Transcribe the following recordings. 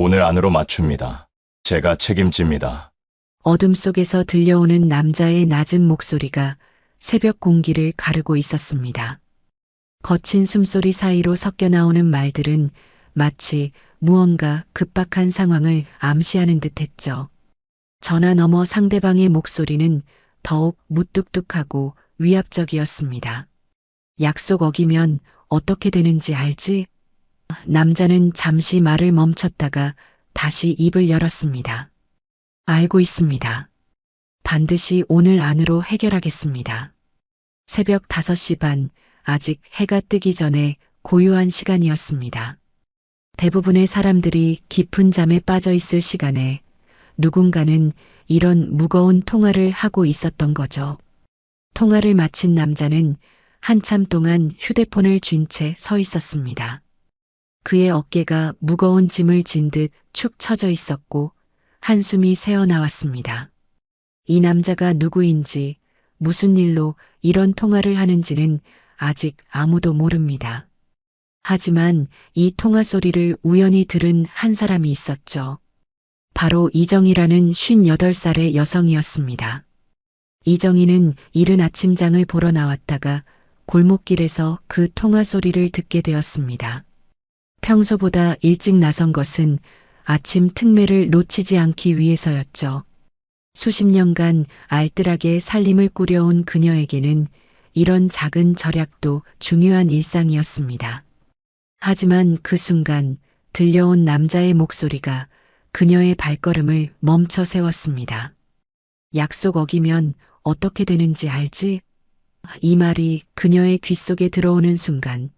오늘 안으로 맞춥니다. 제가 책임집니다. 어둠 속에서 들려오는 남자의 낮은 목소리가 새벽 공기를 가르고 있었습니다. 거친 숨소리 사이로 섞여 나오는 말들은 마치 무언가 급박한 상황을 암시하는 듯 했죠. 전화 너머 상대방의 목소리는 더욱 무뚝뚝하고 위압적이었습니다. 약속 어기면 어떻게 되는지 알지? 남자는 잠시 말을 멈췄다가 다시 입을 열었습니다. 알고 있습니다. 반드시 오늘 안으로 해결하겠습니다. 새벽 5시 반, 아직 해가 뜨기 전에 고요한 시간이었습니다. 대부분의 사람들이 깊은 잠에 빠져 있을 시간에 누군가는 이런 무거운 통화를 하고 있었던 거죠. 통화를 마친 남자는 한참 동안 휴대폰을 쥔 채 서 있었습니다. 그의 어깨가 무거운 짐을 진 듯 축 처져 있었고 한숨이 새어나왔습니다. 이 남자가 누구인지, 무슨 일로 이런 통화를 하는지는 아직 아무도 모릅니다. 하지만 이 통화 소리를 우연히 들은 한 사람이 있었죠. 바로 이정희라는 58살의 여성이었습니다. 이정희는 이른 아침장을 보러 나왔다가 골목길에서 그 통화 소리를 듣게 되었습니다. 평소보다 일찍 나선 것은 아침 특매를 놓치지 않기 위해서였죠. 수십 년간 알뜰하게 살림을 꾸려온 그녀에게는 이런 작은 절약도 중요한 일상이었습니다. 하지만 그 순간 들려온 남자의 목소리가 그녀의 발걸음을 멈춰 세웠습니다. 약속 어기면 어떻게 되는지 알지? 이 말이 그녀의 귓속에 들어오는 순간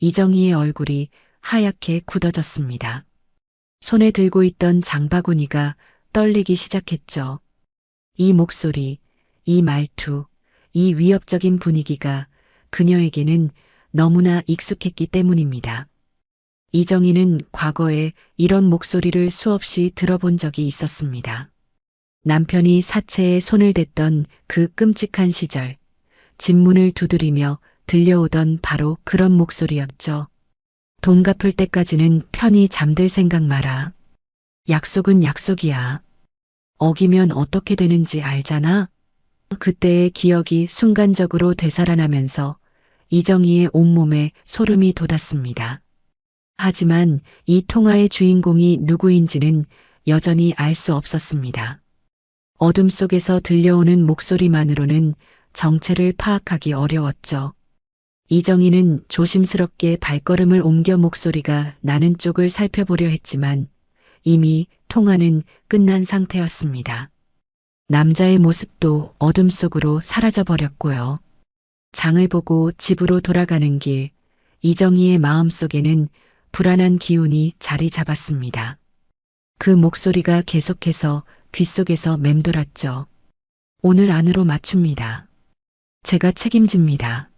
이정희의 얼굴이 하얗게 굳어졌습니다. 손에 들고 있던 장바구니가 떨리기 시작했죠. 이 목소리, 이 말투, 이 위협적인 분위기가 그녀에게는 너무나 익숙했기 때문입니다. 이정희는 과거에 이런 목소리를 수없이 들어본 적이 있었습니다. 남편이 사체에 손을 댔던 그 끔찍한 시절, 집문을 두드리며 들려오던 바로 그런 목소리였죠. 돈 갚을 때까지는 편히 잠들 생각 마라. 약속은 약속이야. 어기면 어떻게 되는지 알잖아? 그때의 기억이 순간적으로 되살아나면서 이정희의 온몸에 소름이 돋았습니다. 하지만 이 통화의 주인공이 누구인지는 여전히 알 수 없었습니다. 어둠 속에서 들려오는 목소리만으로는 정체를 파악하기 어려웠죠. 이정희는 조심스럽게 발걸음을 옮겨 목소리가 나는 쪽을 살펴보려 했지만 이미 통화는 끝난 상태였습니다. 남자의 모습도 어둠 속으로 사라져 버렸고요. 장을 보고 집으로 돌아가는 길, 이정희의 마음속에는 불안한 기운이 자리 잡았습니다. 그 목소리가 계속해서 귓속에서 맴돌았죠. 오늘 안으로 맞춥니다. 제가 책임집니다.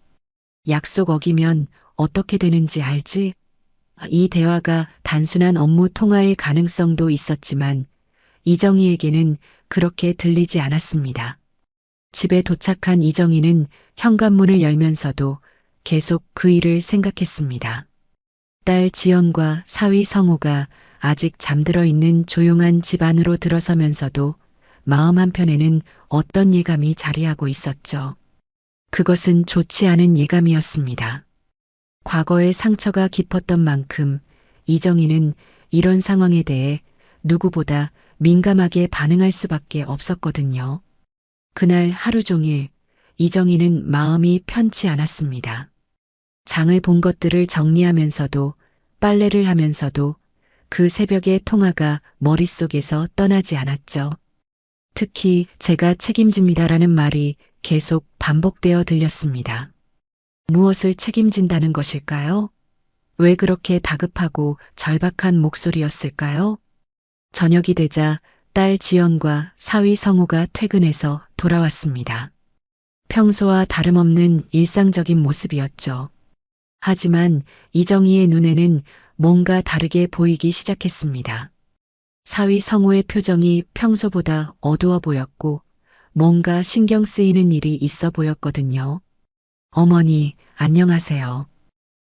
약속 어기면 어떻게 되는지 알지? 이 대화가 단순한 업무 통화일 가능성도 있었지만 이정희에게는 그렇게 들리지 않았습니다. 집에 도착한 이정희는 현관문을 열면서도 계속 그 일을 생각했습니다. 딸 지연과 사위 성우가 아직 잠들어 있는 조용한 집 안으로 들어서면서도 마음 한편에는 어떤 예감이 자리하고 있었죠. 그것은 좋지 않은 예감이었습니다. 과거의 상처가 깊었던 만큼 이정희는 이런 상황에 대해 누구보다 민감하게 반응할 수밖에 없었거든요. 그날 하루 종일 이정희는 마음이 편치 않았습니다. 장을 본 것들을 정리하면서도 빨래를 하면서도 그 새벽의 통화가 머릿속에서 떠나지 않았죠. 특히 제가 책임집니다라는 말이 계속 반복되어 들렸습니다. 무엇을 책임진다는 것일까요? 왜 그렇게 다급하고 절박한 목소리였을까요? 저녁이 되자 딸 지연과 사위 성우가 퇴근해서 돌아왔습니다. 평소와 다름없는 일상적인 모습이었죠. 하지만 이정희의 눈에는 뭔가 다르게 보이기 시작했습니다. 사위 성우의 표정이 평소보다 어두워 보였고 뭔가 신경 쓰이는 일이 있어 보였거든요. 어머니, 안녕하세요.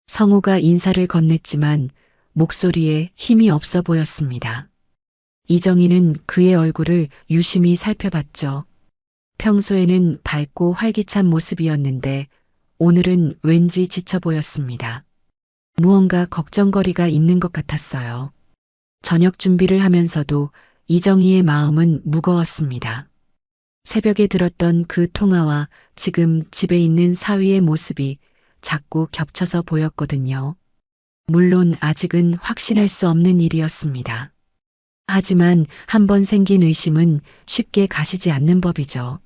성우가 인사를 건넸지만 목소리에 힘이 없어 보였습니다. 이정희는 그의 얼굴을 유심히 살펴봤죠. 평소에는 밝고 활기찬 모습이었는데 오늘은 왠지 지쳐 보였습니다. 무언가 걱정거리가 있는 것 같았어요. 저녁 준비를 하면서도 이정희의 마음은 무거웠습니다. 새벽에 들었던 그 통화와 지금 집에 있는 사위의 모습이 자꾸 겹쳐서 보였거든요. 물론 아직은 확신할 수 없는 일이었습니다. 하지만 한번 생긴 의심은 쉽게 가시지 않는 법이죠.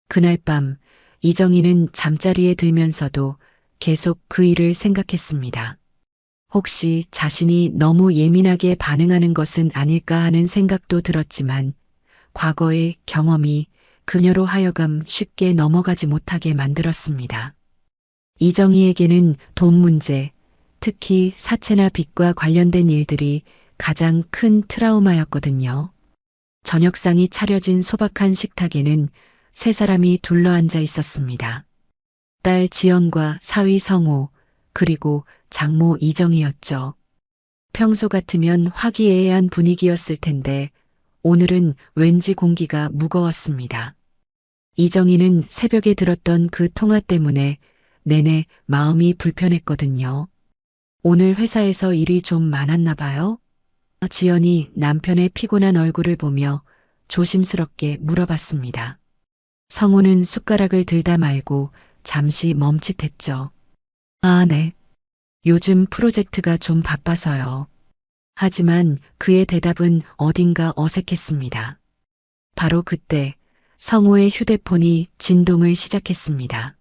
그날 밤 이정희는 잠자리에 들면서도 계속 그 일을 생각했습니다. 혹시 자신이 너무 예민하게 반응하는 것은 아닐까 하는 생각도 들었지만 과거의 경험이 그녀로 하여금 쉽게 넘어가지 못하게 만들었습니다. 이정희에게는 돈 문제, 특히 사채나 빚과 관련된 일들이 가장 큰 트라우마였거든요. 저녁상이 차려진 소박한 식탁에는 세 사람이 둘러앉아 있었습니다. 딸 지연과 사위 성호, 그리고 장모 이정희였죠. 평소 같으면 화기애애한 분위기였을 텐데 오늘은 왠지 공기가 무거웠습니다. 이정희는 새벽에 들었던 그 통화 때문에 내내 마음이 불편했거든요. 오늘 회사에서 일이 좀 많았나 봐요? 지연이 남편의 피곤한 얼굴을 보며 조심스럽게 물어봤습니다. 성우는 숟가락을 들다 말고 잠시 멈칫했죠. 아, 네. 요즘 프로젝트가 좀 바빠서요. 하지만 그의 대답은 어딘가 어색했습니다. 바로 그때 성우의 휴대폰이 진동을 시작했습니다.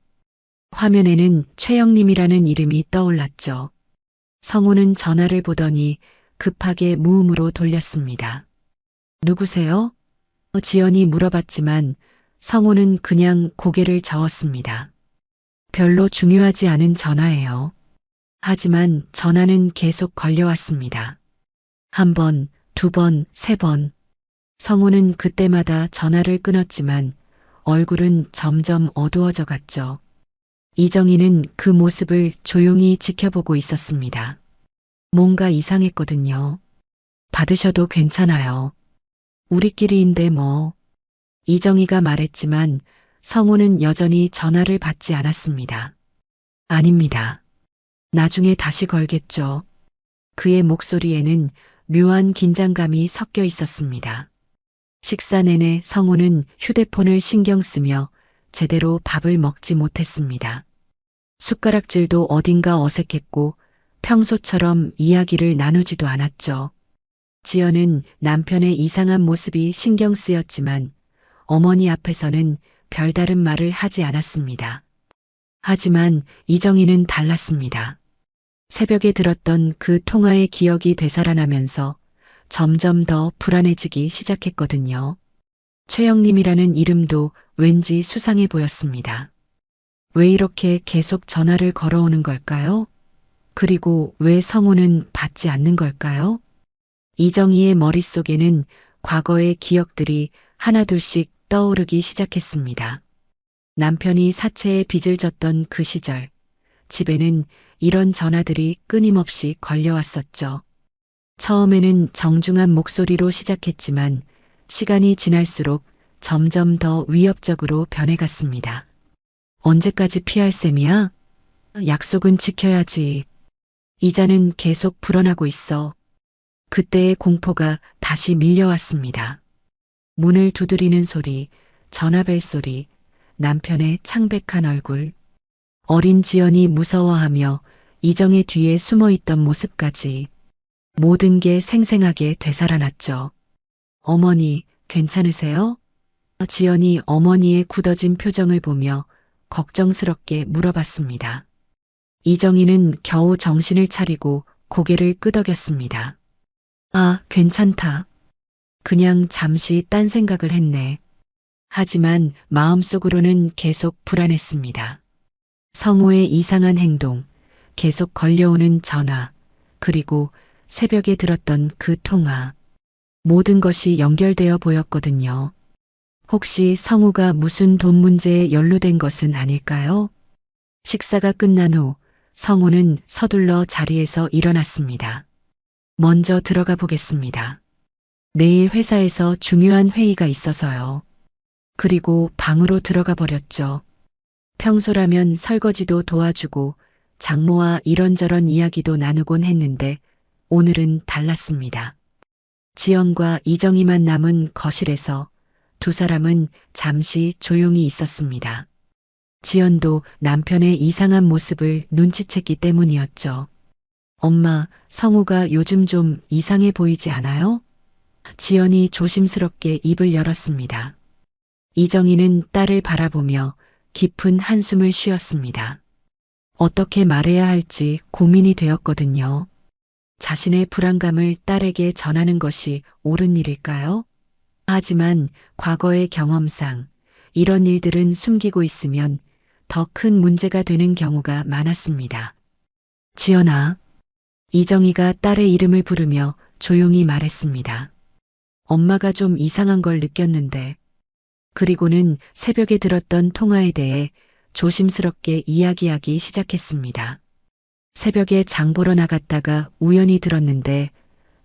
화면에는 최영림이라는 이름이 떠올랐죠. 성우는 전화를 보더니 급하게 무음으로 돌렸습니다. 누구세요? 지연이 물어봤지만 성우는 그냥 고개를 저었습니다. 별로 중요하지 않은 전화예요. 하지만 전화는 계속 걸려왔습니다. 한 번, 두 번, 세 번. 성우는 그때마다 전화를 끊었지만 얼굴은 점점 어두워져 갔죠. 이정희는 그 모습을 조용히 지켜보고 있었습니다. 뭔가 이상했거든요. 받으셔도 괜찮아요. 우리끼리인데 뭐. 이정희가 말했지만 성우는 여전히 전화를 받지 않았습니다. 아닙니다. 나중에 다시 걸겠죠. 그의 목소리에는 묘한 긴장감이 섞여 있었습니다. 식사 내내 성우는 휴대폰을 신경 쓰며 제대로 밥을 먹지 못했습니다. 숟가락질도 어딘가 어색했고 평소처럼 이야기를 나누지도 않았죠. 지연은 남편의 이상한 모습이 신경 쓰였지만 어머니 앞에서는 별다른 말을 하지 않았습니다. 하지만 이정희는 달랐습니다. 새벽에 들었던 그 통화의 기억이 되살아나면서 점점 더 불안해지기 시작했거든요. 최영림이라는 이름도 왠지 수상해 보였습니다. 왜 이렇게 계속 전화를 걸어오는 걸까요? 그리고 왜 성우는 받지 않는 걸까요? 이정희의 머릿속에는 과거의 기억들이 하나둘씩 떠오르기 시작했습니다. 남편이 사채에 빚을 졌던 그 시절, 집에는 이런 전화들이 끊임없이 걸려왔었죠. 처음에는 정중한 목소리로 시작했지만 시간이 지날수록 점점 더 위협적으로 변해갔습니다. 언제까지 피할 셈이야? 약속은 지켜야지. 이자는 계속 불어나고 있어. 그때의 공포가 다시 밀려왔습니다. 문을 두드리는 소리, 전화벨 소리, 남편의 창백한 얼굴, 어린 지연이 무서워하며 이정의 뒤에 숨어있던 모습까지 모든 게 생생하게 되살아났죠. 어머니, 괜찮으세요? 지연이 어머니의 굳어진 표정을 보며 걱정스럽게 물어봤습니다. 이정희는 겨우 정신을 차리고 고개를 끄덕였습니다. 아, 괜찮다. 그냥 잠시 딴 생각을 했네. 하지만 마음속으로는 계속 불안했습니다. 성우의 이상한 행동, 계속 걸려오는 전화, 그리고 새벽에 들었던 그 통화. 모든 것이 연결되어 보였거든요. 혹시 성우가 무슨 돈 문제에 연루된 것은 아닐까요? 식사가 끝난 후 성우는 서둘러 자리에서 일어났습니다. 먼저 들어가 보겠습니다. 내일 회사에서 중요한 회의가 있어서요. 그리고 방으로 들어가 버렸죠. 평소라면 설거지도 도와주고 장모와 이런저런 이야기도 나누곤 했는데 오늘은 달랐습니다. 지연과 이정희만 남은 거실에서 두 사람은 잠시 조용히 있었습니다. 지연도 남편의 이상한 모습을 눈치챘기 때문이었죠. 엄마, 성우가 요즘 좀 이상해 보이지 않아요? 지연이 조심스럽게 입을 열었습니다. 이정희는 딸을 바라보며 깊은 한숨을 쉬었습니다. 어떻게 말해야 할지 고민이 되었거든요. 자신의 불안감을 딸에게 전하는 것이 옳은 일일까요? 하지만 과거의 경험상 이런 일들은 숨기고 있으면 더 큰 문제가 되는 경우가 많았습니다. 지연아, 이정희가 딸의 이름을 부르며 조용히 말했습니다. 엄마가 좀 이상한 걸 느꼈는데, 그리고는 새벽에 들었던 통화에 대해 조심스럽게 이야기하기 시작했습니다. 새벽에 장 보러 나갔다가 우연히 들었는데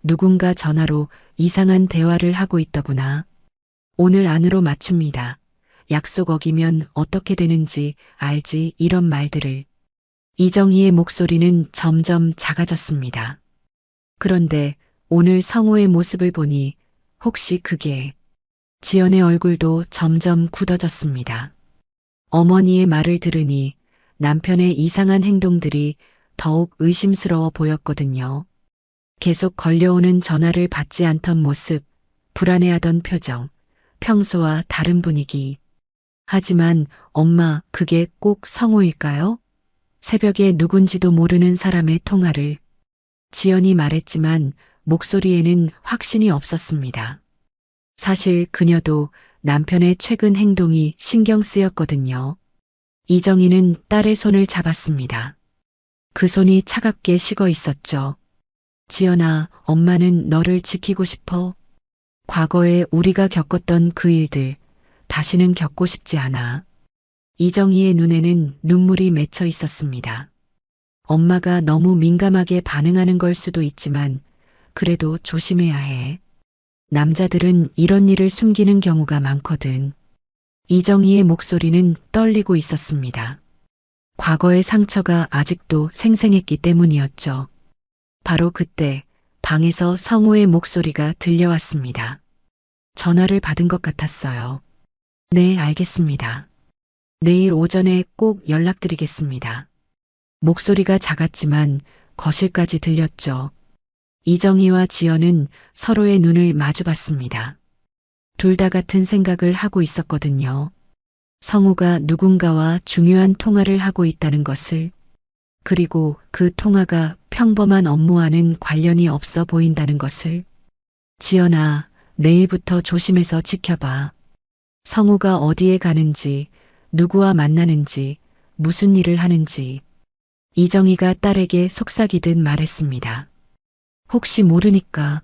누군가 전화로 이상한 대화를 하고 있더구나. 오늘 안으로 맞춥니다. 약속 어기면 어떻게 되는지 알지, 이런 말들을. 이정희의 목소리는 점점 작아졌습니다. 그런데 오늘 성우의 모습을 보니 혹시 그게... 지연의 얼굴도 점점 굳어졌습니다. 어머니의 말을 들으니 남편의 이상한 행동들이 더욱 의심스러워 보였거든요. 계속 걸려오는 전화를 받지 않던 모습, 불안해하던 표정, 평소와 다른 분위기. 하지만 엄마, 그게 꼭 성우일까요? 새벽에 누군지도 모르는 사람의 통화를. 지연이 말했지만 목소리에는 확신이 없었습니다. 사실 그녀도 남편의 최근 행동이 신경 쓰였거든요. 이정희는 딸의 손을 잡았습니다. 그 손이 차갑게 식어 있었죠. 지연아, 엄마는 너를 지키고 싶어. 과거에 우리가 겪었던 그 일들 다시는 겪고 싶지 않아. 이정희의 눈에는 눈물이 맺혀 있었습니다. 엄마가 너무 민감하게 반응하는 걸 수도 있지만 그래도 조심해야 해. 남자들은 이런 일을 숨기는 경우가 많거든. 이정희의 목소리는 떨리고 있었습니다. 과거의 상처가 아직도 생생했기 때문이었죠. 바로 그때 방에서 성우의 목소리가 들려왔습니다. 전화를 받은 것 같았어요. 네, 알겠습니다. 내일 오전에 꼭 연락드리겠습니다. 목소리가 작았지만 거실까지 들렸죠. 이정희와 지연은 서로의 눈을 마주봤습니다. 둘 다 같은 생각을 하고 있었거든요. 성우가 누군가와 중요한 통화를 하고 있다는 것을, 그리고 그 통화가 평범한 업무와는 관련이 없어 보인다는 것을. 지연아, 내일부터 조심해서 지켜봐. 성우가 어디에 가는지, 누구와 만나는지, 무슨 일을 하는지. 이정희가 딸에게 속삭이듯 말했습니다. 혹시 모르니까.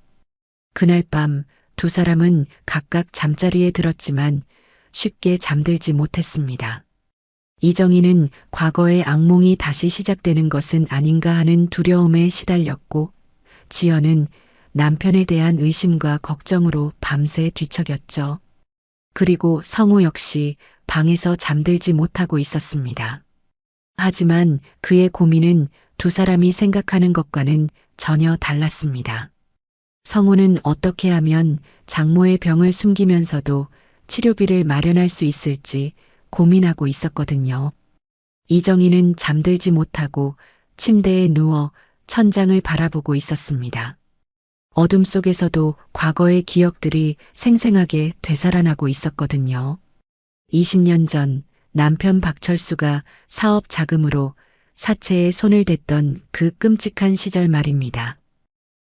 그날 밤 두 사람은 각각 잠자리에 들었지만 쉽게 잠들지 못했습니다. 이정희는 과거의 악몽이 다시 시작되는 것은 아닌가 하는 두려움에 시달렸고, 지연은 남편에 대한 의심과 걱정으로 밤새 뒤척였죠. 그리고 성우 역시 방에서 잠들지 못하고 있었습니다. 하지만 그의 고민은 두 사람이 생각하는 것과는 전혀 달랐습니다. 성우는 어떻게 하면 장모의 병을 숨기면서도 치료비를 마련할 수 있을지 고민하고 있었거든요. 이정희는 잠들지 못하고 침대에 누워 천장을 바라보고 있었습니다. 어둠 속에서도 과거의 기억들이 생생하게 되살아나고 있었거든요. 20년 전 남편 박철수가 사업 자금으로 사채에 손을 댔던 그 끔찍한 시절 말입니다.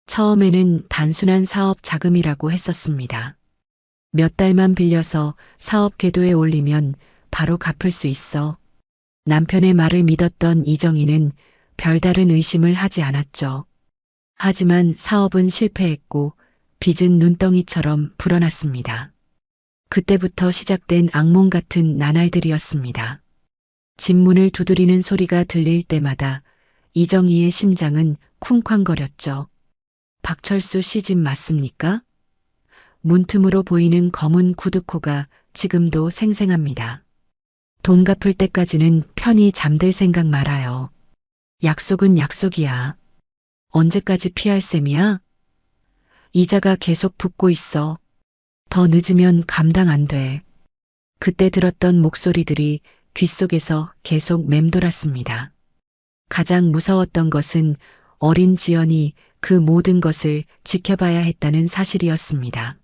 처음에는 단순한 사업 자금이라고 했었습니다. 몇 달만 빌려서 사업 궤도에 올리면 바로 갚을 수 있어. 남편의 말을 믿었던 이정희는 별다른 의심을 하지 않았죠. 하지만 사업은 실패했고 빚은 눈덩이처럼 불어났습니다. 그때부터 시작된 악몽 같은 나날들이었습니다. 집 문을 두드리는 소리가 들릴 때마다 이정희의 심장은 쿵쾅거렸죠. 박철수 씨 집 맞습니까? 문틈으로 보이는 검은 구두코가 지금도 생생합니다. 돈 갚을 때까지는 편히 잠들 생각 말아요. 약속은 약속이야. 언제까지 피할 셈이야? 이자가 계속 붙고 있어. 더 늦으면 감당 안 돼. 그때 들었던 목소리들이 귓속에서 계속 맴돌았습니다. 가장 무서웠던 것은 어린 지연이 그 모든 것을 지켜봐야 했다는 사실이었습니다.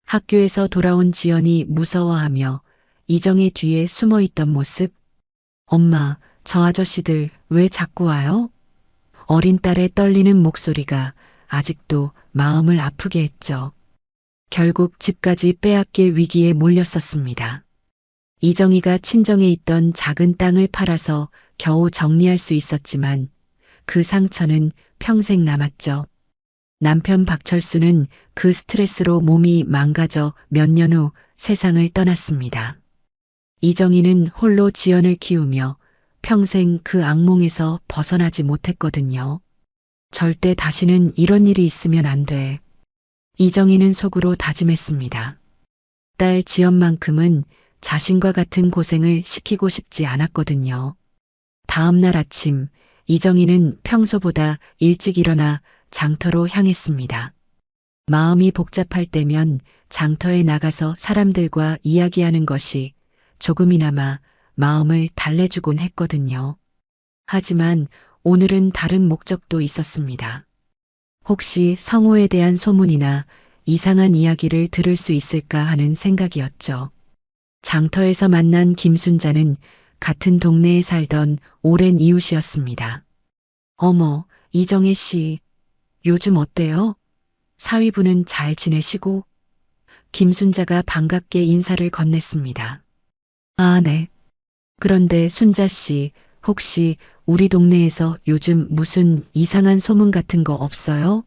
학교에서 돌아온 지연이 무서워하며 이정의 뒤에 숨어 있던 모습. 엄마, 저 아저씨들 왜 자꾸 와요? 어린 딸의 떨리는 목소리가 아직도 마음을 아프게 했죠. 결국 집까지 빼앗길 위기에 몰렸었습니다. 이정희가 친정에 있던 작은 땅을 팔아서 겨우 정리할 수 있었지만 그 상처는 평생 남았죠. 남편 박철수는 그 스트레스로 몸이 망가져 몇 년 후 세상을 떠났습니다. 이정희는 홀로 지연을 키우며 평생 그 악몽에서 벗어나지 못했거든요. 절대 다시는 이런 일이 있으면 안 돼. 이정희는 속으로 다짐했습니다. 딸 지연만큼은 자신과 같은 고생을 시키고 싶지 않았거든요. 다음 날 아침, 이정희는 평소보다 일찍 일어나 장터로 향했습니다. 마음이 복잡할 때면 장터에 나가서 사람들과 이야기하는 것이 조금이나마 마음을 달래주곤 했거든요. 하지만 오늘은 다른 목적도 있었습니다. 혹시 성호에 대한 소문이나 이상한 이야기를 들을 수 있을까 하는 생각이었죠. 장터에서 만난 김순자는 같은 동네에 살던 오랜 이웃이었습니다. 어머, 이정혜 씨, 요즘 어때요? 사위분은 잘 지내시고? 김순자가 반갑게 인사를 건넸습니다. 아, 네. 그런데 순자 씨, 혹시 우리 동네에서 요즘 무슨 이상한 소문 같은 거 없어요?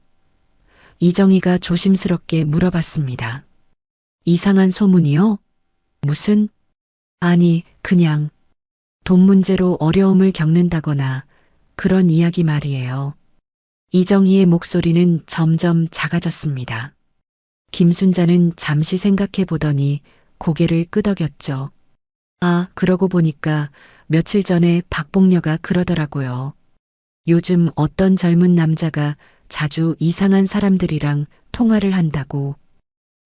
이정희가 조심스럽게 물어봤습니다. 이상한 소문이요? 무슨? 아니, 그냥 돈 문제로 어려움을 겪는다거나 그런 이야기 말이에요. 이정희의 목소리는 점점 작아졌습니다. 김순자는 잠시 생각해 보더니 고개를 끄덕였죠. 아, 그러고 보니까 며칠 전에 박복녀가 그러더라고요. 요즘 어떤 젊은 남자가 자주 이상한 사람들이랑 통화를 한다고.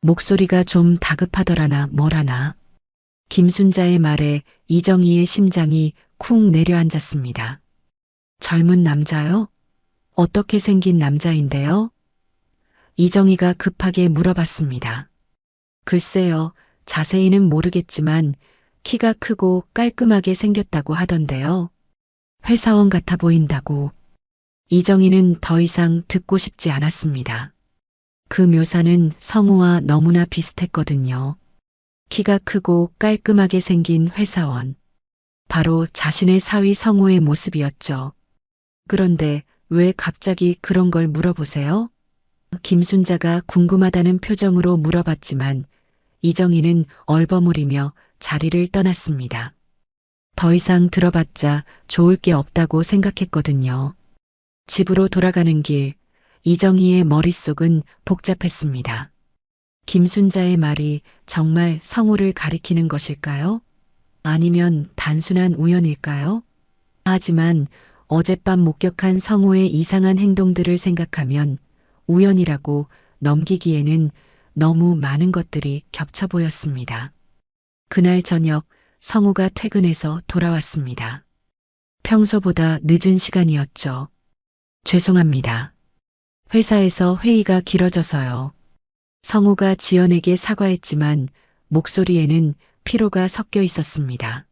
목소리가 좀 다급하더라나 뭐라나. 김순자의 말에 이정희의 심장이 쿵 내려앉았습니다. 젊은 남자요? 어떻게 생긴 남자인데요? 이정희가 급하게 물어봤습니다. 글쎄요, 자세히는 모르겠지만 키가 크고 깔끔하게 생겼다고 하던데요. 회사원 같아 보인다고. 이정희는 더 이상 듣고 싶지 않았습니다. 그 묘사는 성우와 너무나 비슷했거든요. 키가 크고 깔끔하게 생긴 회사원. 바로 자신의 사위 성우의 모습이었죠. 그런데 왜 갑자기 그런 걸 물어보세요? 김순자가 궁금하다는 표정으로 물어봤지만 이정희는 얼버무리며 자리를 떠났습니다. 더 이상 들어봤자 좋을 게 없다고 생각했거든요. 집으로 돌아가는 길, 이정희의 머릿속은 복잡했습니다. 김순자의 말이 정말 성우를 가리키는 것일까요? 아니면 단순한 우연일까요? 하지만 어젯밤 목격한 성우의 이상한 행동들을 생각하면 우연이라고 넘기기에는 너무 많은 것들이 겹쳐 보였습니다. 그날 저녁 성우가 퇴근해서 돌아왔습니다. 평소보다 늦은 시간이었죠. 죄송합니다. 회사에서 회의가 길어져서요. 성우가 지연에게 사과했지만 목소리에는 피로가 섞여 있었습니다.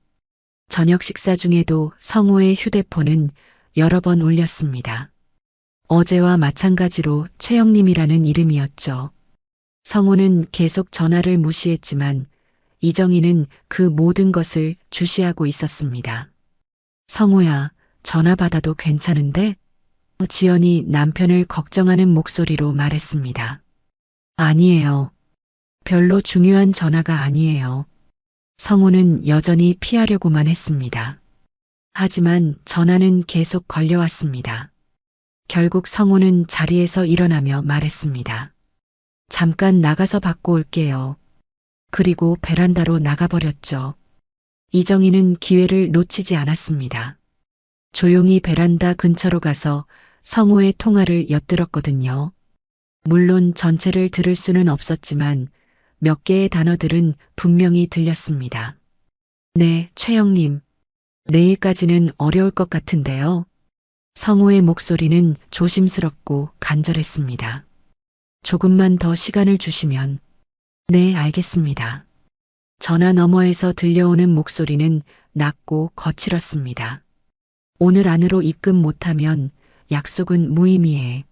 저녁 식사 중에도 성우의 휴대폰은 여러 번 울렸습니다. 어제와 마찬가지로 최영림이라는 이름이었죠. 성우는 계속 전화를 무시했지만 이정희는 그 모든 것을 주시하고 있었습니다. 성우야, 전화 받아도 괜찮은데? 지연이 남편을 걱정하는 목소리로 말했습니다. 아니에요. 별로 중요한 전화가 아니에요. 성우는 여전히 피하려고만 했습니다. 하지만 전화는 계속 걸려왔습니다. 결국 성우는 자리에서 일어나며 말했습니다. 잠깐 나가서 받고 올게요. 그리고 베란다로 나가버렸죠. 이정희는 기회를 놓치지 않았습니다. 조용히 베란다 근처로 가서 성우의 통화를 엿들었거든요. 물론 전체를 들을 수는 없었지만 몇 개의 단어들은 분명히 들렸습니다. 네, 최영님. 내일까지는 어려울 것 같은데요. 성우의 목소리는 조심스럽고 간절했습니다. 조금만 더 시간을 주시면. 네, 알겠습니다. 전화 너머에서 들려오는 목소리는 낮고 거칠었습니다. 오늘 안으로 입금 못하면 약속은 무의미해.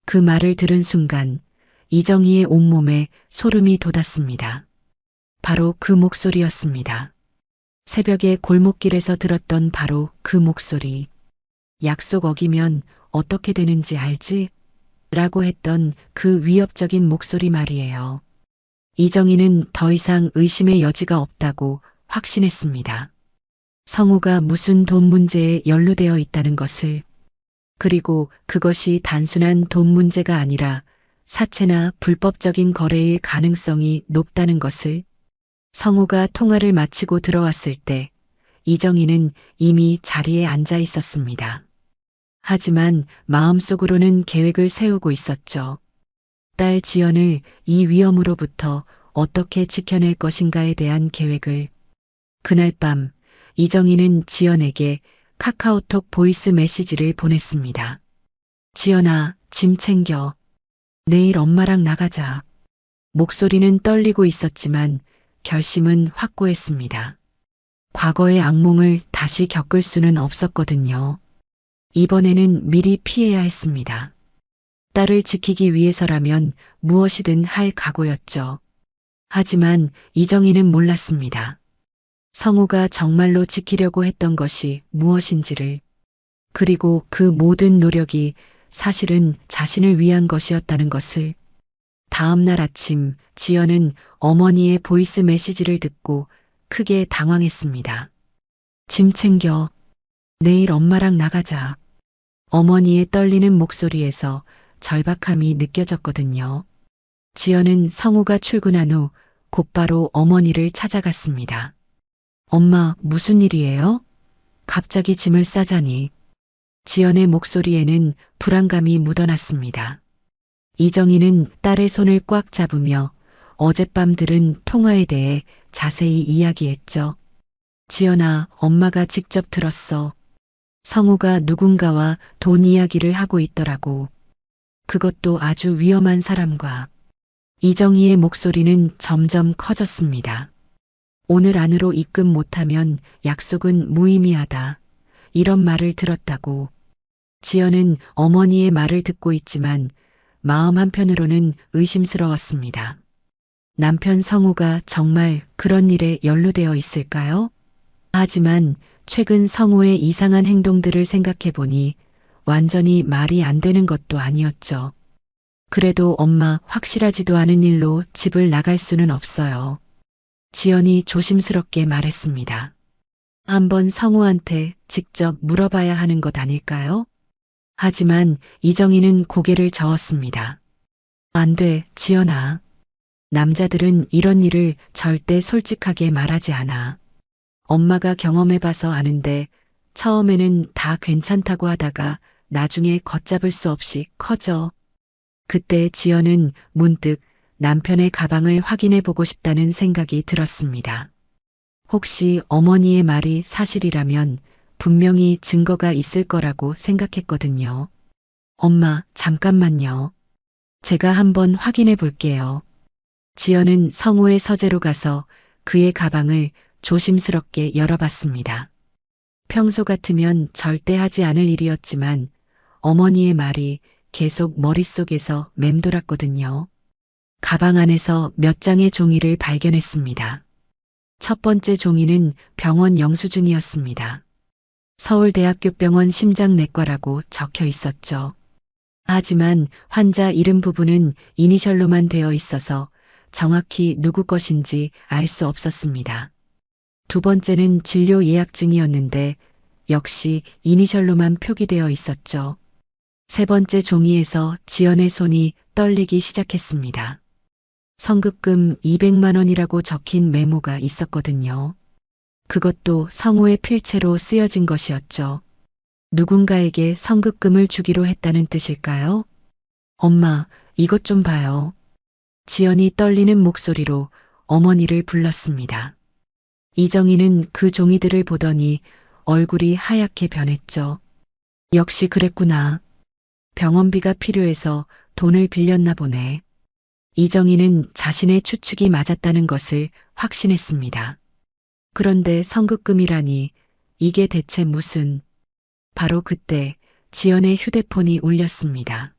그 말을 들은 순간 이정희의 온몸에 소름이 돋았습니다. 바로 그 목소리였습니다. 새벽에 골목길에서 들었던 바로 그 목소리. 약속 어기면 어떻게 되는지 알지? 라고 했던 그 위협적인 목소리 말이에요. 이정희는 더 이상 의심의 여지가 없다고 확신했습니다. 성우가 무슨 돈 문제에 연루되어 있다는 것을, 그리고 그것이 단순한 돈 문제가 아니라 사채나 불법적인 거래일 가능성이 높다는 것을. 성우가 통화를 마치고 들어왔을 때 이정희는 이미 자리에 앉아 있었습니다. 하지만 마음속으로는 계획을 세우고 있었죠. 딸 지연을 이 위험으로부터 어떻게 지켜낼 것인가에 대한 계획을. 그날 밤 이정희는 지연에게 카카오톡 보이스 메시지를 보냈습니다. 지연아, 짐 챙겨. 내일 엄마랑 나가자. 목소리는 떨리고 있었지만 결심은 확고했습니다. 과거의 악몽을 다시 겪을 수는 없었거든요. 이번에는 미리 피해야 했습니다. 딸을 지키기 위해서라면 무엇이든 할 각오였죠. 하지만 이정희는 몰랐습니다. 성우가 정말로 지키려고 했던 것이 무엇인지를. 그리고 그 모든 노력이 사실은 자신을 위한 것이었다는 것을. 다음 날 아침 지연은 어머니의 보이스 메시지를 듣고 크게 당황했습니다. 짐 챙겨. 내일 엄마랑 나가자. 어머니의 떨리는 목소리에서 절박함이 느껴졌거든요. 지연은 성우가 출근한 후 곧바로 어머니를 찾아갔습니다. 엄마, 무슨 일이에요? 갑자기 짐을 싸자니. 지연의 목소리에는 불안감이 묻어났습니다. 이정희는 딸의 손을 꽉 잡으며 어젯밤 들은 통화에 대해 자세히 이야기했죠. 지연아, 엄마가 직접 들었어. 성우가 누군가와 돈 이야기를 하고 있더라고. 그것도 아주 위험한 사람과. 이정희의 목소리는 점점 커졌습니다. 오늘 안으로 입금 못하면 약속은 무의미하다. 이런 말을 들었다고. 지연은 어머니의 말을 듣고 있지만 마음 한편으로는 의심스러웠습니다. 남편 성우가 정말 그런 일에 연루되어 있을까요? 하지만 최근 성우의 이상한 행동들을 생각해 보니 완전히 말이 안 되는 것도 아니었죠. 그래도 엄마, 확실하지도 않은 일로 집을 나갈 수는 없어요. 지연이 조심스럽게 말했습니다. 한번 성우한테 직접 물어봐야 하는 것 아닐까요? 하지만 이정희는 고개를 저었습니다. 안 돼, 지연아. 남자들은 이런 일을 절대 솔직하게 말하지 않아. 엄마가 경험해봐서 아는데 처음에는 다 괜찮다고 하다가 나중에 걷잡을 수 없이 커져. 그때 지연은 문득 남편의 가방을 확인해 보고 싶다는 생각이 들었습니다. 혹시 어머니의 말이 사실이라면 분명히 증거가 있을 거라고 생각했거든요. 엄마, 잠깐만요. 제가 한번 확인해 볼게요. 지연은 성우의 서재로 가서 그의 가방을 조심스럽게 열어봤습니다. 평소 같으면 절대 하지 않을 일이었지만 어머니의 말이 계속 머릿속에서 맴돌았거든요. 가방 안에서 몇 장의 종이를 발견했습니다. 첫 번째 종이는 병원 영수증이었습니다. 서울대학교 병원 심장내과라고 적혀 있었죠. 하지만 환자 이름 부분은 이니셜로만 되어 있어서 정확히 누구 것인지 알 수 없었습니다. 두 번째는 진료 예약증이었는데 역시 이니셜로만 표기되어 있었죠. 세 번째 종이에서 지연의 손이 떨리기 시작했습니다. 성급금 200만 원이라고 적힌 메모가 있었거든요. 그것도 성우의 필체로 쓰여진 것이었죠. 누군가에게 성급금을 주기로 했다는 뜻일까요? 엄마, 이것 좀 봐요. 지연이 떨리는 목소리로 어머니를 불렀습니다. 이정희는 그 종이들을 보더니 얼굴이 하얗게 변했죠. 역시 그랬구나. 병원비가 필요해서 돈을 빌렸나 보네. 이정희는 자신의 추측이 맞았다는 것을 확신했습니다. 그런데 성급금이라니 이게 대체 무슨... 바로 그때 지연의 휴대폰이 울렸습니다.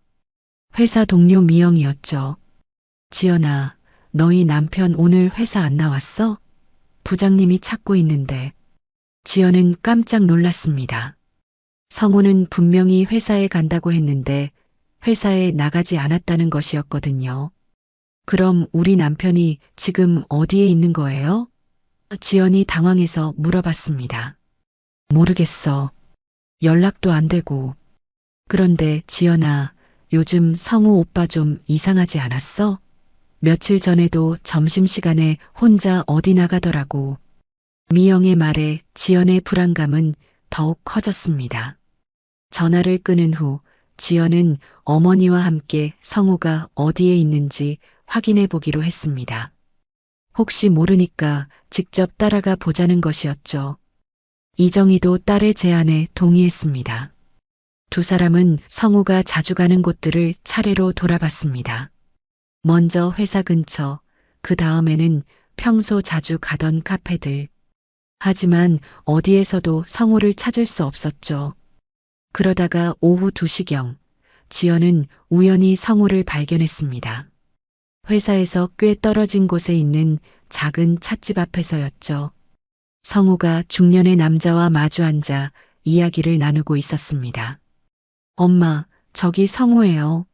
회사 동료 미영이었죠. 지연아, 너희 남편 오늘 회사 안 나왔어? 부장님이 찾고 있는데. 지연은 깜짝 놀랐습니다. 성우는 분명히 회사에 간다고 했는데 회사에 나가지 않았다는 것이었거든요. 그럼 우리 남편이 지금 어디에 있는 거예요? 지연이 당황해서 물어봤습니다. 모르겠어. 연락도 안 되고. 그런데 지연아, 요즘 성우 오빠 좀 이상하지 않았어? 며칠 전에도 점심시간에 혼자 어디 나가더라고. 미영의 말에 지연의 불안감은 더욱 커졌습니다. 전화를 끊은 후 지연은 어머니와 함께 성우가 어디에 있는지 확인해 보기로 했습니다. 혹시 모르니까 직접 따라가 보자는 것이었죠. 이정희도 딸의 제안에 동의했습니다. 두 사람은 성우가 자주 가는 곳들을 차례로 돌아봤습니다. 먼저 회사 근처, 그 다음에는 평소 자주 가던 카페들. 하지만 어디에서도 성우를 찾을 수 없었죠. 그러다가 오후 2시경, 지연은 우연히 성우를 발견했습니다. 회사에서 꽤 떨어진 곳에 있는 작은 찻집 앞에서였죠. 성우가 중년의 남자와 마주 앉아 이야기를 나누고 있었습니다. 엄마, 저기 성우예요.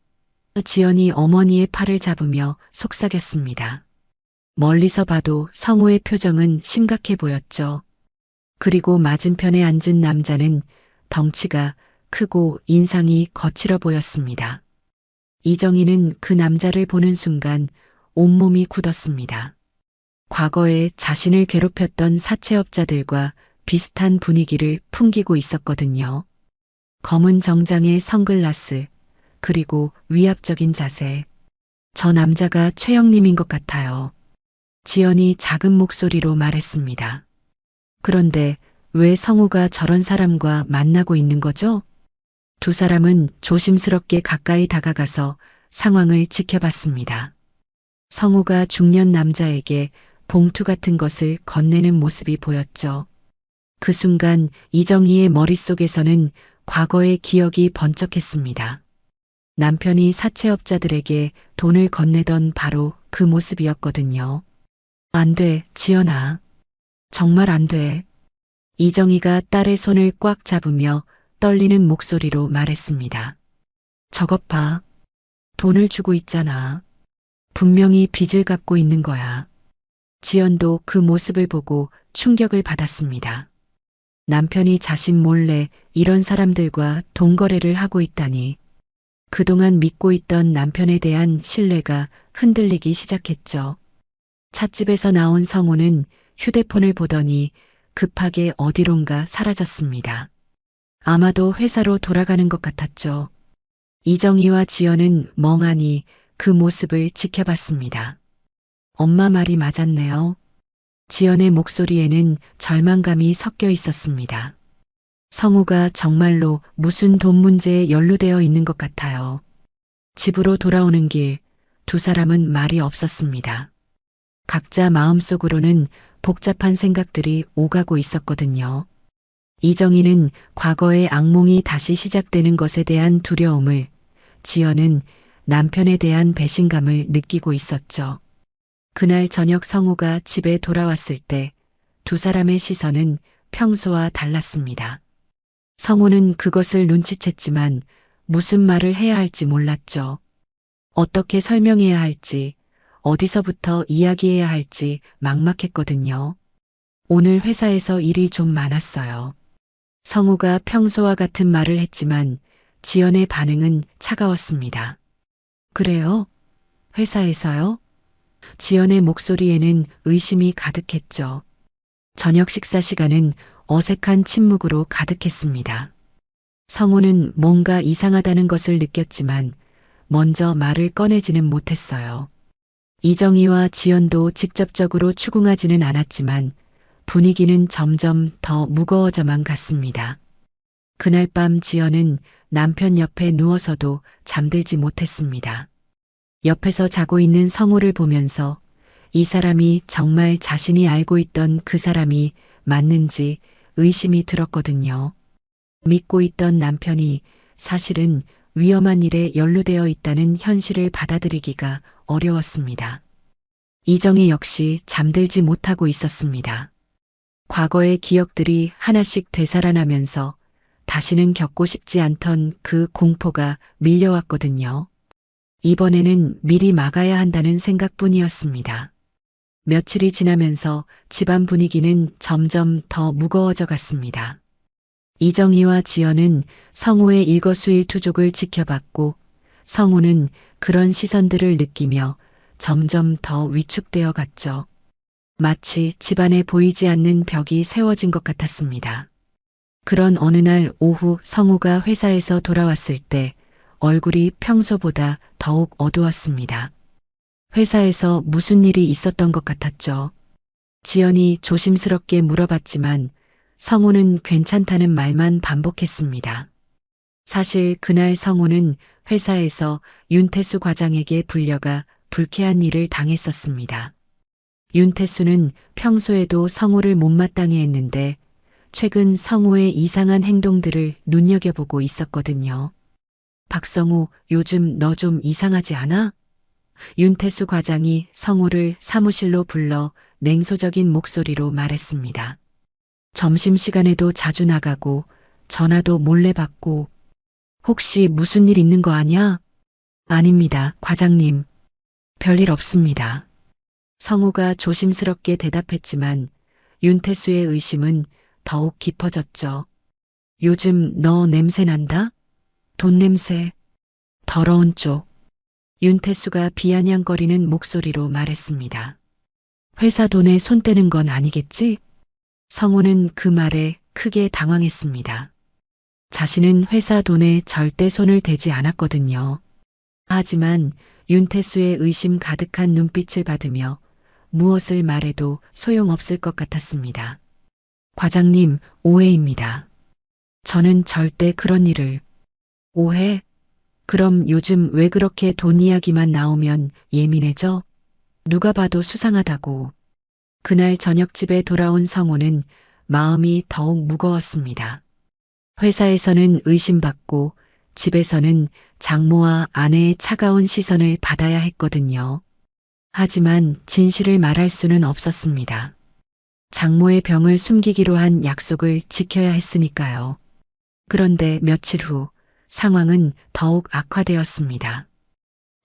지연이 어머니의 팔을 잡으며 속삭였습니다. 멀리서 봐도 성우의 표정은 심각해 보였죠. 그리고 맞은편에 앉은 남자는 덩치가 크고 인상이 거칠어 보였습니다. 이정희는 그 남자를 보는 순간 온몸이 굳었습니다. 과거에 자신을 괴롭혔던 사채업자들과 비슷한 분위기를 풍기고 있었거든요. 검은 정장에 선글라스, 그리고 위압적인 자세. 저 남자가 최영림인 것 같아요. 지연이 작은 목소리로 말했습니다. 그런데 왜 성우가 저런 사람과 만나고 있는 거죠? 두 사람은 조심스럽게 가까이 다가가서 상황을 지켜봤습니다. 성우가 중년 남자에게 봉투 같은 것을 건네는 모습이 보였죠. 그 순간 이정희의 머릿속에서는 과거의 기억이 번쩍했습니다. 남편이 사채업자들에게 돈을 건네던 바로 그 모습이었거든요. 안 돼, 지연아. 정말 안 돼. 이정희가 딸의 손을 꽉 잡으며 떨리는 목소리로 말했습니다. 저것 봐. 돈을 주고 있잖아. 분명히 빚을 갚고 있는 거야. 지연도 그 모습을 보고 충격을 받았습니다. 남편이 자신 몰래 이런 사람들과 돈거래를 하고 있다니. 그동안 믿고 있던 남편에 대한 신뢰가 흔들리기 시작했죠. 찻집에서 나온 성우는 휴대폰을 보더니 급하게 어디론가 사라졌습니다. 아마도 회사로 돌아가는 것 같았죠. 이정희와 지연은 멍하니 그 모습을 지켜봤습니다. 엄마 말이 맞았네요. 지연의 목소리에는 절망감이 섞여 있었습니다. 성우가 정말로 무슨 돈 문제에 연루되어 있는 것 같아요. 집으로 돌아오는 길, 두 사람은 말이 없었습니다. 각자 마음속으로는 복잡한 생각들이 오가고 있었거든요. 이정희는 과거의 악몽이 다시 시작되는 것에 대한 두려움을, 지연은 남편에 대한 배신감을 느끼고 있었죠. 그날 저녁 성우가 집에 돌아왔을 때 두 사람의 시선은 평소와 달랐습니다. 성우는 그것을 눈치챘지만 무슨 말을 해야 할지 몰랐죠. 어떻게 설명해야 할지, 어디서부터 이야기해야 할지 막막했거든요. 오늘 회사에서 일이 좀 많았어요. 성우가 평소와 같은 말을 했지만 지연의 반응은 차가웠습니다. 그래요? 회사에서요? 지연의 목소리에는 의심이 가득했죠. 저녁 식사 시간은 어색한 침묵으로 가득했습니다. 성우는 뭔가 이상하다는 것을 느꼈지만 먼저 말을 꺼내지는 못했어요. 이정희와 지연도 직접적으로 추궁하지는 않았지만 분위기는 점점 더 무거워져만 갔습니다. 그날 밤 지연은 남편 옆에 누워서도 잠들지 못했습니다. 옆에서 자고 있는 성우를 보면서 이 사람이 정말 자신이 알고 있던 그 사람이 맞는지 의심이 들었거든요. 믿고 있던 남편이 사실은 위험한 일에 연루되어 있다는 현실을 받아들이기가 어려웠습니다. 이정희 역시 잠들지 못하고 있었습니다. 과거의 기억들이 하나씩 되살아나면서 다시는 겪고 싶지 않던 그 공포가 밀려왔거든요. 이번에는 미리 막아야 한다는 생각뿐이었습니다. 며칠이 지나면서 집안 분위기는 점점 더 무거워져 갔습니다. 이정희와 지연은 성우의 일거수일투족을 지켜봤고 성우는 그런 시선들을 느끼며 점점 더 위축되어 갔죠. 마치 집안에 보이지 않는 벽이 세워진 것 같았습니다. 그런 어느 날 오후 성우가 회사에서 돌아왔을 때 얼굴이 평소보다 더욱 어두웠습니다. 회사에서 무슨 일이 있었던 것 같았죠. 지연이 조심스럽게 물어봤지만 성우는 괜찮다는 말만 반복했습니다. 사실 그날 성우는 회사에서 윤태수 과장에게 불려가 불쾌한 일을 당했었습니다. 윤태수는 평소에도 성우를 못마땅해 했는데 최근 성우의 이상한 행동들을 눈여겨보고 있었거든요. 박성우, 요즘 너 좀 이상하지 않아? 윤태수 과장이 성우를 사무실로 불러 냉소적인 목소리로 말했습니다. 점심시간에도 자주 나가고 전화도 몰래 받고 혹시 무슨 일 있는 거 아냐? 아닙니다, 과장님. 별일 없습니다. 성우가 조심스럽게 대답했지만 윤태수의 의심은 더욱 깊어졌죠. 요즘 너 냄새 난다? 돈 냄새. 더러운 쪽. 윤태수가 비아냥거리는 목소리로 말했습니다. 회사 돈에 손 떼는 건 아니겠지? 성우는 그 말에 크게 당황했습니다. 자신은 회사 돈에 절대 손을 대지 않았거든요. 하지만 윤태수의 의심 가득한 눈빛을 받으며 무엇을 말해도 소용없을 것 같았습니다. 과장님, 오해입니다. 저는 절대 그런 일을. 오해? 그럼 요즘 왜 그렇게 돈 이야기만 나오면 예민해져? 누가 봐도 수상하다고. 그날 저녁 집에 돌아온 성우는 마음이 더욱 무거웠습니다. 회사에서는 의심받고 집에서는 장모와 아내의 차가운 시선을 받아야 했거든요. 하지만 진실을 말할 수는 없었습니다. 장모의 병을 숨기기로 한 약속을 지켜야 했으니까요. 그런데 며칠 후 상황은 더욱 악화되었습니다.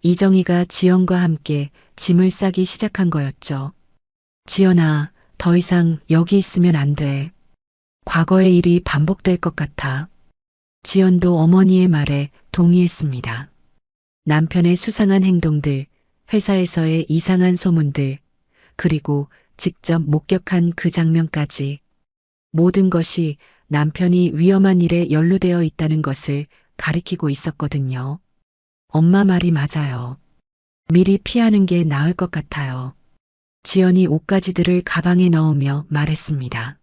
이정희가 지연과 함께 짐을 싸기 시작한 거였죠. 지연아, 더 이상 여기 있으면 안 돼. 과거의 일이 반복될 것 같아. 지연도 어머니의 말에 동의했습니다. 남편의 수상한 행동들, 회사에서의 이상한 소문들, 그리고 직접 목격한 그 장면까지 모든 것이 남편이 위험한 일에 연루되어 있다는 것을 가리키고 있었거든요. 엄마 말이 맞아요. 미리 피하는 게 나을 것 같아요. 지연이 옷가지들을 가방에 넣으며 말했습니다.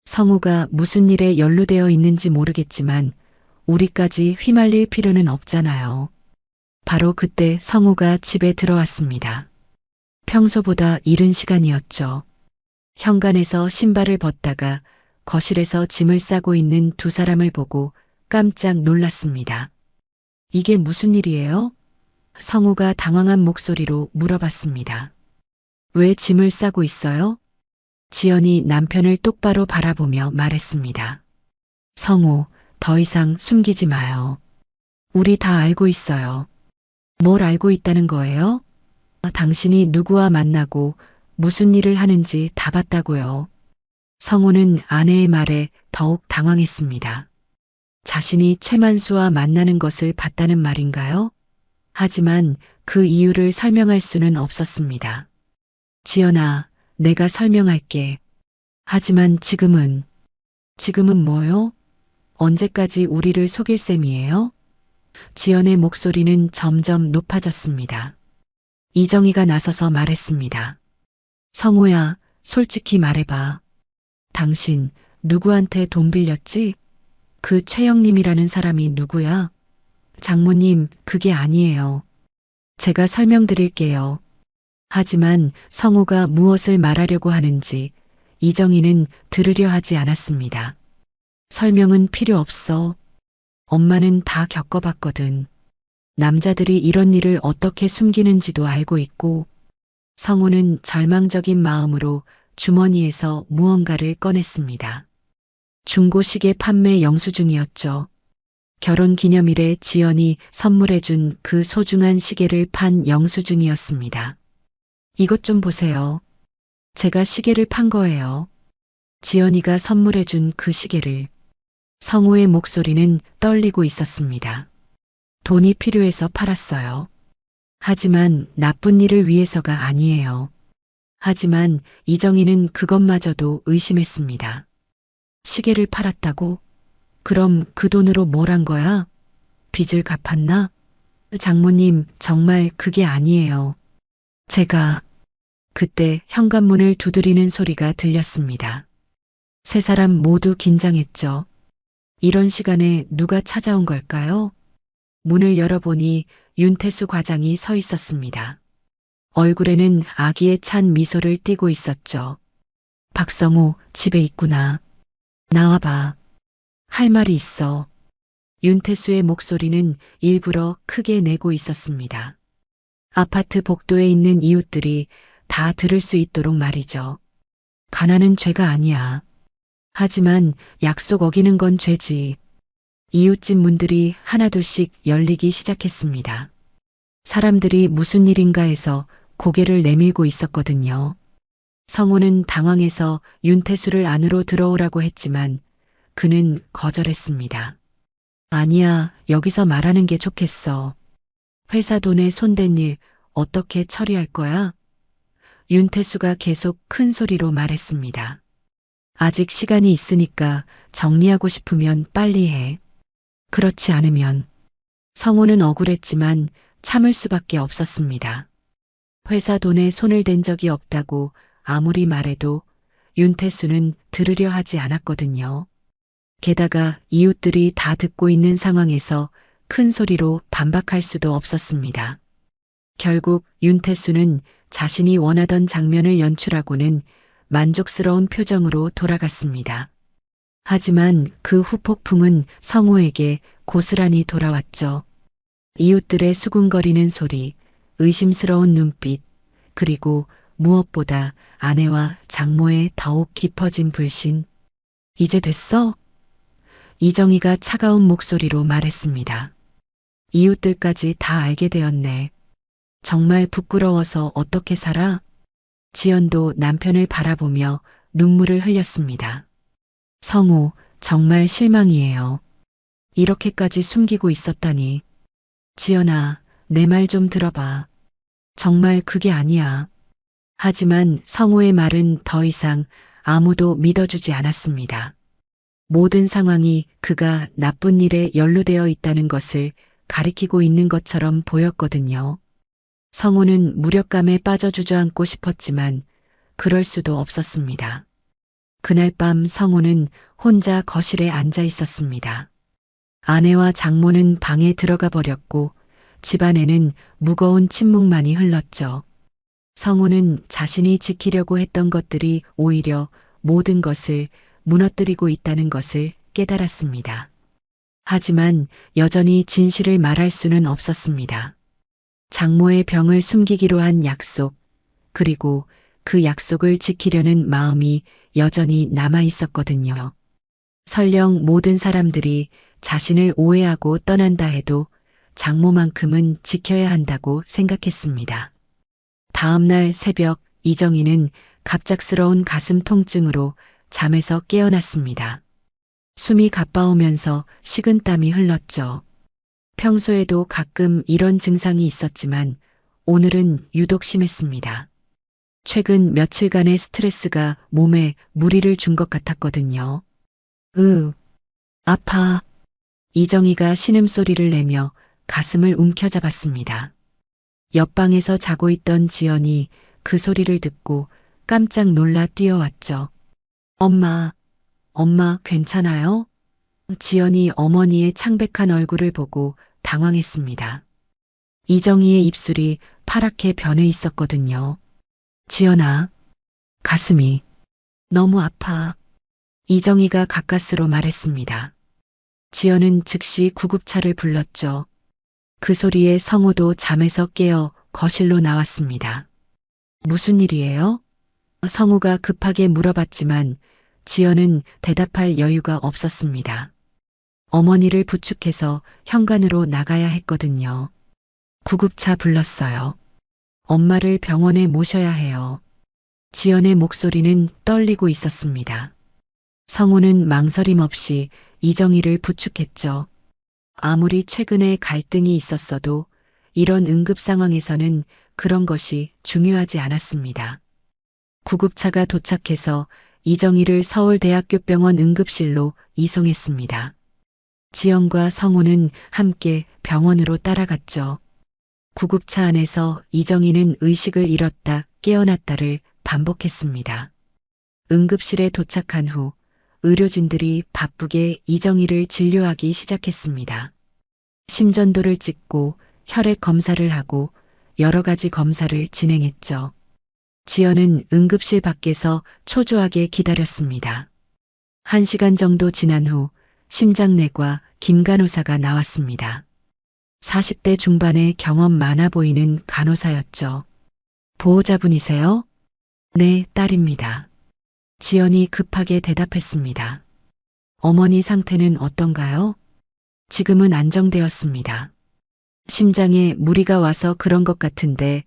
성우가 무슨 일에 연루되어 있는지 모르겠지만 우리까지 휘말릴 필요는 없잖아요. 바로 그때 성우가 집에 들어왔습니다. 평소보다 이른 시간이었죠. 현관에서 신발을 벗다가 거실에서 짐을 싸고 있는 두 사람을 보고 깜짝 놀랐습니다. 이게 무슨 일이에요? 성우가 당황한 목소리로 물어봤습니다. 왜 짐을 싸고 있어요? 지연이 남편을 똑바로 바라보며 말했습니다. 성우, 더 이상 숨기지 마요. 우리 다 알고 있어요. 뭘 알고 있다는 거예요? 당신이 누구와 만나고 무슨 일을 하는지 다 봤다고요. 성우는 아내의 말에 더욱 당황했습니다. 자신이 최만수와 만나는 것을 봤다는 말인가요? 하지만 그 이유를 설명할 수는 없었습니다. 지연아, 내가 설명할게. 하지만 지금은 뭐요? 언제까지 우리를 속일 셈이에요? 지연의 목소리는 점점 높아졌습니다. 이정희가 나서서 말했습니다. 성호야, 솔직히 말해봐. 당신 누구한테 돈 빌렸지? 그 최영림이라는 사람이 누구야? 장모님, 그게 아니에요. 제가 설명드릴게요. 하지만 성호가 무엇을 말하려고 하는지 이정희는 들으려 하지 않았습니다. 설명은 필요 없어. 엄마는 다 겪어봤거든. 남자들이 이런 일을 어떻게 숨기는지도 알고 있고, 성호는 절망적인 마음으로 주머니에서 무언가를 꺼냈습니다. 중고시계 판매 영수증이었죠. 결혼 기념일에 지연이 선물해준 그 소중한 시계를 판 영수증이었습니다. 이것 좀 보세요. 제가 시계를 판 거예요. 지연이가 선물해준 그 시계를. 성호의 목소리는 떨리고 있었습니다. 돈이 필요해서 팔았어요. 하지만 나쁜 일을 위해서가 아니에요. 하지만 이정희는 그것마저도 의심했습니다. 시계를 팔았다고? 그럼 그 돈으로 뭘 한 거야? 빚을 갚았나? 장모님, 정말 그게 아니에요. 제가 그때 현관문을 두드리는 소리가 들렸습니다. 세 사람 모두 긴장했죠. 이런 시간에 누가 찾아온 걸까요? 문을 열어보니 윤태수 과장이 서 있었습니다. 얼굴에는 아기에 찬 미소를 띠고 있었죠. 박성호, 집에 있구나. 나와봐. 할 말이 있어. 윤태수의 목소리는 일부러 크게 내고 있었습니다. 아파트 복도에 있는 이웃들이 다 들을 수 있도록 말이죠. 가난은 죄가 아니야. 하지만 약속 어기는 건 죄지. 이웃집 문들이 하나둘씩 열리기 시작했습니다. 사람들이 무슨 일인가 해서 고개를 내밀고 있었거든요. 성호는 당황해서 윤태수를 안으로 들어오라고 했지만 그는 거절했습니다. 아니야, 여기서 말하는 게 좋겠어. 회사 돈에 손댄 일 어떻게 처리할 거야? 윤태수가 계속 큰 소리로 말했습니다. 아직 시간이 있으니까 정리하고 싶으면 빨리 해. 그렇지 않으면. 성호는 억울했지만 참을 수밖에 없었습니다. 회사 돈에 손을 댄 적이 없다고 아무리 말해도 윤태수는 들으려 하지 않았거든요. 게다가 이웃들이 다 듣고 있는 상황에서 큰 소리로 반박할 수도 없었습니다. 결국 윤태수는 자신이 원하던 장면을 연출하고는 만족스러운 표정으로 돌아갔습니다. 하지만 그 후폭풍은 성호에게 고스란히 돌아왔죠. 이웃들의 수군거리는 소리, 의심스러운 눈빛, 그리고 무엇보다 아내와 장모의 더욱 깊어진 불신. 이제 됐어? 이정희가 차가운 목소리로 말했습니다. 이웃들까지 다 알게 되었네. 정말 부끄러워서 어떻게 살아? 지연도 남편을 바라보며 눈물을 흘렸습니다. 성호, 정말 실망이에요. 이렇게까지 숨기고 있었다니. 지연아, 내 말 좀 들어봐. 정말 그게 아니야. 하지만 성호의 말은 더 이상 아무도 믿어주지 않았습니다. 모든 상황이 그가 나쁜 일에 연루되어 있다는 것을 가리키고 있는 것처럼 보였거든요. 성호는 무력감에 빠져 주저앉고 싶었지만 그럴 수도 없었습니다. 그날 밤 성호는 혼자 거실에 앉아 있었습니다. 아내와 장모는 방에 들어가 버렸고 집안에는 무거운 침묵만이 흘렀죠. 성호는 자신이 지키려고 했던 것들이 오히려 모든 것을 무너뜨리고 있다는 것을 깨달았습니다. 하지만 여전히 진실을 말할 수는 없었습니다. 장모의 병을 숨기기로 한 약속, 그리고 그 약속을 지키려는 마음이 여전히 남아 있었거든요. 설령 모든 사람들이 자신을 오해하고 떠난다 해도 장모만큼은 지켜야 한다고 생각했습니다. 다음 날 새벽 이정희는 갑작스러운 가슴 통증으로 잠에서 깨어났습니다. 숨이 가빠오면서 식은땀이 흘렀죠. 평소에도 가끔 이런 증상이 있었지만 오늘은 유독 심했습니다. 최근 며칠간의 스트레스가 몸에 무리를 준 것 같았거든요. 아파. 이정희가 신음소리를 내며 가슴을 움켜잡았습니다. 옆방에서 자고 있던 지연이 그 소리를 듣고 깜짝 놀라 뛰어왔죠. 엄마, 엄마 괜찮아요? 지연이 어머니의 창백한 얼굴을 보고 당황했습니다. 이정희의 입술이 파랗게 변해 있었거든요. 지연아, 가슴이 너무 아파. 이정희가 가까스로 말했습니다. 지연은 즉시 구급차를 불렀죠. 그 소리에 성우도 잠에서 깨어 거실로 나왔습니다. 무슨 일이에요? 성우가 급하게 물어봤지만 지연은 대답할 여유가 없었습니다. 어머니를 부축해서 현관으로 나가야 했거든요. 구급차 불렀어요. 엄마를 병원에 모셔야 해요. 지연의 목소리는 떨리고 있었습니다. 성우는 망설임 없이 이정희를 부축했죠. 아무리 최근에 갈등이 있었어도 이런 응급 상황에서는 그런 것이 중요하지 않았습니다. 구급차가 도착해서 이정희를 서울대학교병원 응급실로 이송했습니다. 지연과 성우는 함께 병원으로 따라갔죠. 구급차 안에서 이정희는 의식을 잃었다 깨어났다를 반복했습니다. 응급실에 도착한 후 의료진들이 바쁘게 이정희를 진료하기 시작했습니다. 심전도를 찍고 혈액 검사를 하고 여러 가지 검사를 진행했죠. 지연은 응급실 밖에서 초조하게 기다렸습니다. 1시간 정도 지난 후 심장내과 김 간호사가 나왔습니다. 40대 중반의 경험 많아 보이는 간호사였죠. 보호자분이세요? 네, 딸입니다. 지연이 급하게 대답했습니다. 어머니 상태는 어떤가요? 지금은 안정되었습니다. 심장에 무리가 와서 그런 것 같은데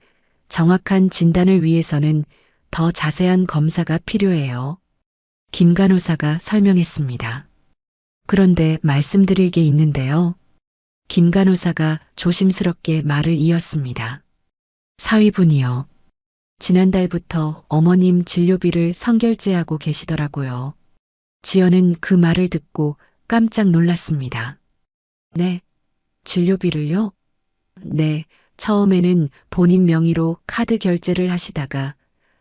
정확한 진단을 위해서는 더 자세한 검사가 필요해요. 김 간호사가 설명했습니다. 그런데 말씀드릴 게 있는데요. 김 간호사가 조심스럽게 말을 이었습니다. 사위분이요. 지난달부터 어머님 진료비를 선결제하고 계시더라고요. 지연은 그 말을 듣고 깜짝 놀랐습니다. 네, 진료비를요? 네, 처음에는 본인 명의로 카드 결제를 하시다가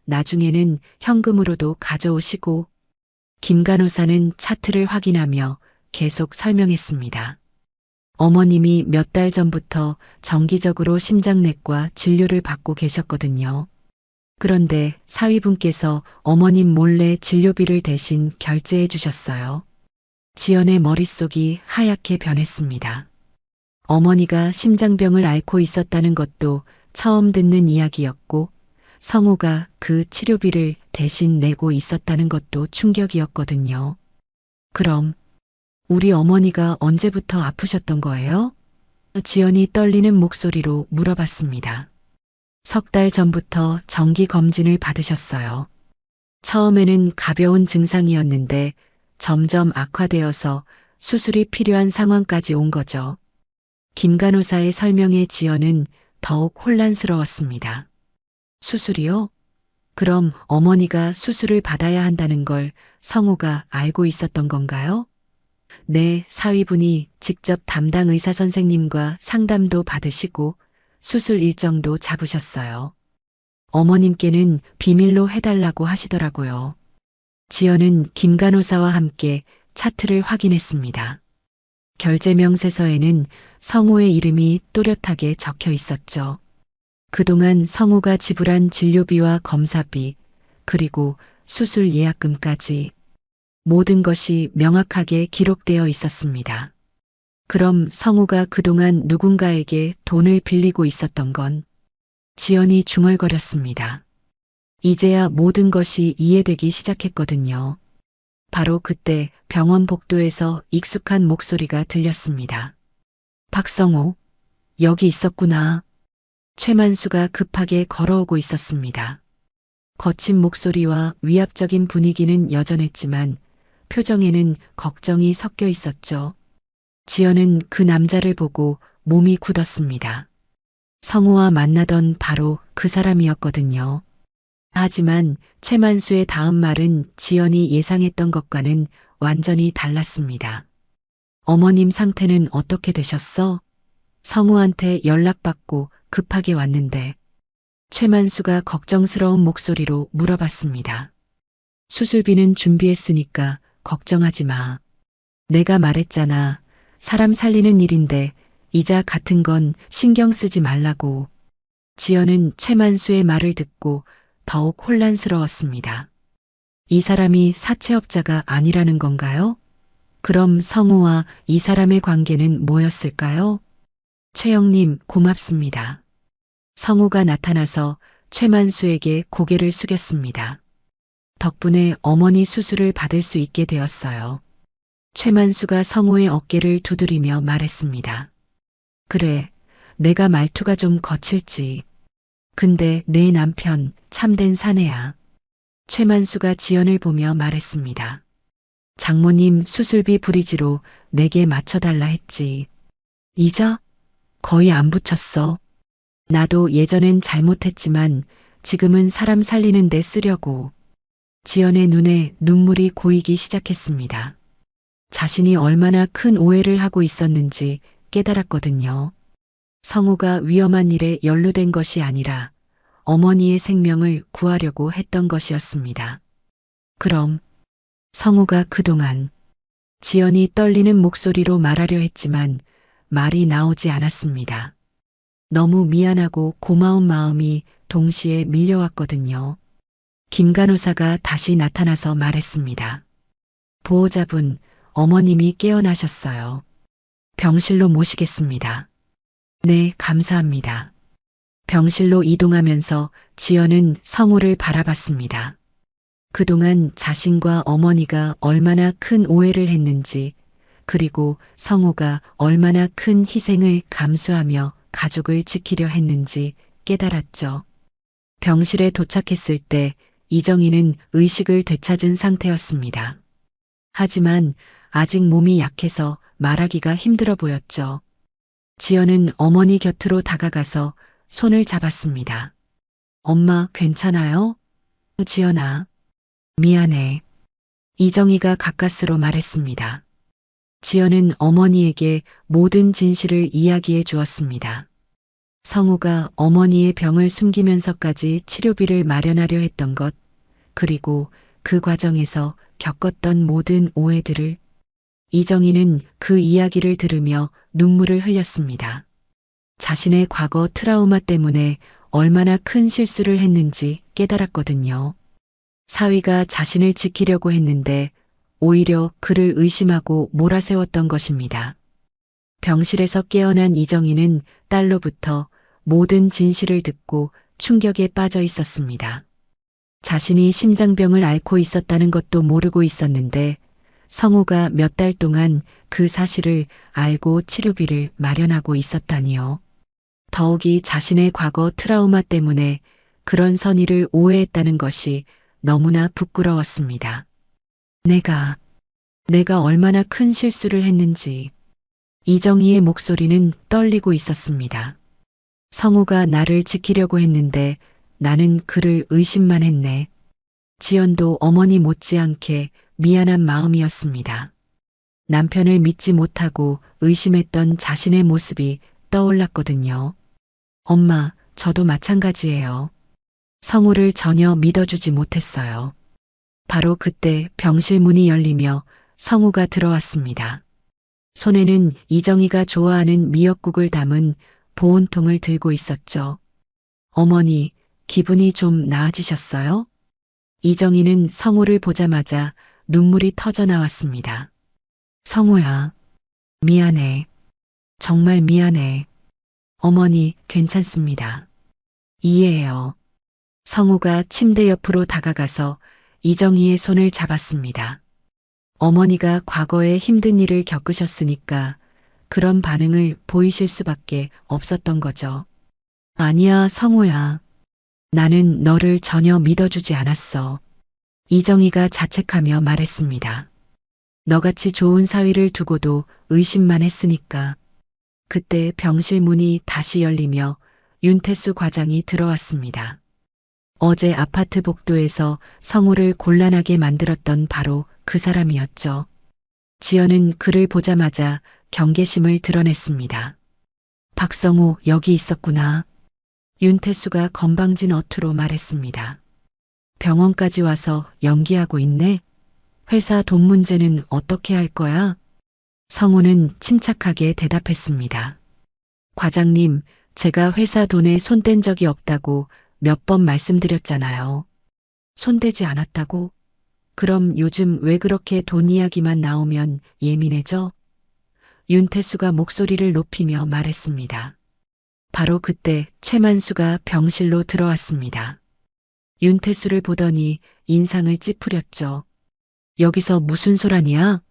나중에는 현금으로도 가져오시고 김 간호사는 차트를 확인하며 계속 설명했습니다. 어머님이 몇 달 전부터 정기적으로 심장내과 진료를 받고 계셨거든요. 그런데 사위분께서 어머님 몰래 진료비를 대신 결제해 주셨어요. 지연의 머릿속이 하얗게 변했습니다. 어머니가 심장병을 앓고 있었다는 것도 처음 듣는 이야기였고 성우가 그 치료비를 대신 내고 있었다는 것도 충격이었거든요. 그럼 우리 어머니가 언제부터 아프셨던 거예요? 지연이 떨리는 목소리로 물어봤습니다. 3달 전부터 정기 검진을 받으셨어요. 처음에는 가벼운 증상이었는데 점점 악화되어서 수술이 필요한 상황까지 온 거죠. 김 간호사의 설명에 지연은 더욱 혼란스러웠습니다. 수술이요? 그럼 어머니가 수술을 받아야 한다는 걸 성우가 알고 있었던 건가요? 네, 사위분이 직접 담당 의사 선생님과 상담도 받으시고 수술 일정도 잡으셨어요. 어머님께는 비밀로 해달라고 하시더라고요. 지연은 김 간호사와 함께 차트를 확인했습니다. 결제 명세서에는 성우의 이름이 또렷하게 적혀 있었죠. 그동안 성우가 지불한 진료비와 검사비, 그리고 수술 예약금까지 모든 것이 명확하게 기록되어 있었습니다. 그럼 성우가 그동안 누군가에게 돈을 빌리고 있었던 건 지연이 중얼거렸습니다. 이제야 모든 것이 이해되기 시작했거든요. 바로 그때 병원 복도에서 익숙한 목소리가 들렸습니다. 박성호, 여기 있었구나. 최만수가 급하게 걸어오고 있었습니다. 거친 목소리와 위압적인 분위기는 여전했지만 표정에는 걱정이 섞여 있었죠. 지연은 그 남자를 보고 몸이 굳었습니다. 성우와 만나던 바로 그 사람이었거든요. 하지만 최만수의 다음 말은 지연이 예상했던 것과는 완전히 달랐습니다. 어머님 상태는 어떻게 되셨어? 성우한테 연락받고 급하게 왔는데 최만수가 걱정스러운 목소리로 물어봤습니다. 수술비는 준비했으니까 걱정하지 마. 내가 말했잖아. 사람 살리는 일인데 이자 같은 건 신경 쓰지 말라고. 지연은 최만수의 말을 듣고 더욱 혼란스러웠습니다. 이 사람이 사채업자가 아니라는 건가요? 그럼 성우와 이 사람의 관계는 뭐였을까요? 최영님, 고맙습니다. 성우가 나타나서 최만수에게 고개를 숙였습니다. 덕분에 어머니 수술을 받을 수 있게 되었어요. 최만수가 성우의 어깨를 두드리며 말했습니다. 그래, 내가 말투가 좀 거칠지. 근데 내 남편 참된 사내야. 최만수가 지연을 보며 말했습니다. 장모님 수술비 부리지로 내게 맞춰달라 했지. 이자? 거의 안 붙였어. 나도 예전엔 잘못했지만 지금은 사람 살리는 데 쓰려고. 지연의 눈에 눈물이 고이기 시작했습니다. 자신이 얼마나 큰 오해를 하고 있었는지 깨달았거든요. 성우가 위험한 일에 연루된 것이 아니라 어머니의 생명을 구하려고 했던 것이었습니다. 그럼 성우가 그동안 지연이 떨리는 목소리로 말하려 했지만 말이 나오지 않았습니다. 너무 미안하고 고마운 마음이 동시에 밀려왔거든요. 김 간호사가 다시 나타나서 말했습니다. 보호자분, 어머님이 깨어나셨어요. 병실로 모시겠습니다. 네, 감사합니다. 병실로 이동하면서 지연은 성우를 바라봤습니다. 그동안 자신과 어머니가 얼마나 큰 오해를 했는지, 그리고 성우가 얼마나 큰 희생을 감수하며 가족을 지키려 했는지 깨달았죠. 병실에 도착했을 때 이정희는 의식을 되찾은 상태였습니다. 하지만 아직 몸이 약해서 말하기가 힘들어 보였죠. 지연은 어머니 곁으로 다가가서 손을 잡았습니다. 엄마, 괜찮아요? 지연아. 미안해. 이정희가 가까스로 말했습니다. 지연은 어머니에게 모든 진실을 이야기해 주었습니다. 성우가 어머니의 병을 숨기면서까지 치료비를 마련하려 했던 것, 그리고 그 과정에서 겪었던 모든 오해들을. 이정희는 그 이야기를 들으며 눈물을 흘렸습니다. 자신의 과거 트라우마 때문에 얼마나 큰 실수를 했는지 깨달았거든요. 사위가 자신을 지키려고 했는데 오히려 그를 의심하고 몰아세웠던 것입니다. 병실에서 깨어난 이정희는 딸로부터 모든 진실을 듣고 충격에 빠져 있었습니다. 자신이 심장병을 앓고 있었다는 것도 모르고 있었는데 성우가 몇 달 동안 그 사실을 알고 치료비를 마련하고 있었다니요. 더욱이 자신의 과거 트라우마 때문에 그런 선의를 오해했다는 것이 너무나 부끄러웠습니다. 내가 얼마나 큰 실수를 했는지. 이정희의 목소리는 떨리고 있었습니다. 성우가 나를 지키려고 했는데 나는 그를 의심만 했네. 지연도 어머니 못지않게 미안한 마음이었습니다. 남편을 믿지 못하고 의심했던 자신의 모습이 떠올랐거든요. 엄마, 저도 마찬가지예요. 성우를 전혀 믿어주지 못했어요. 바로 그때 병실 문이 열리며 성우가 들어왔습니다. 손에는 이정희가 좋아하는 미역국을 담은 보온통을 들고 있었죠. 어머니, 기분이 좀 나아지셨어요? 이정희는 성우를 보자마자 눈물이 터져 나왔습니다. 성우야, 미안해. 정말 미안해. 어머니, 괜찮습니다. 이해해요. 성우가 침대 옆으로 다가가서 이정희의 손을 잡았습니다. 어머니가 과거에 힘든 일을 겪으셨으니까 그런 반응을 보이실 수밖에 없었던 거죠. 아니야, 성우야. 나는 너를 전혀 믿어주지 않았어. 이정희가 자책하며 말했습니다. 너같이 좋은 사위를 두고도 의심만 했으니까. 그때 병실 문이 다시 열리며 윤태수 과장이 들어왔습니다. 어제 아파트 복도에서 성우를 곤란하게 만들었던 바로 그 사람이었죠. 지연은 그를 보자마자 경계심을 드러냈습니다. 박성우 여기 있었구나. 윤태수가 건방진 어투로 말했습니다. 병원까지 와서 연기하고 있네. 회사 돈 문제는 어떻게 할 거야? 성우는 침착하게 대답했습니다. 과장님, 제가 회사 돈에 손댄 적이 없다고 몇 번 말씀드렸잖아요. 손대지 않았다고? 그럼 요즘 왜 그렇게 돈 이야기만 나오면 예민해져? 윤태수가 목소리를 높이며 말했습니다. 바로 그때 최만수가 병실로 들어왔습니다. 윤태수를 보더니 인상을 찌푸렸죠. 여기서 무슨 소란이야?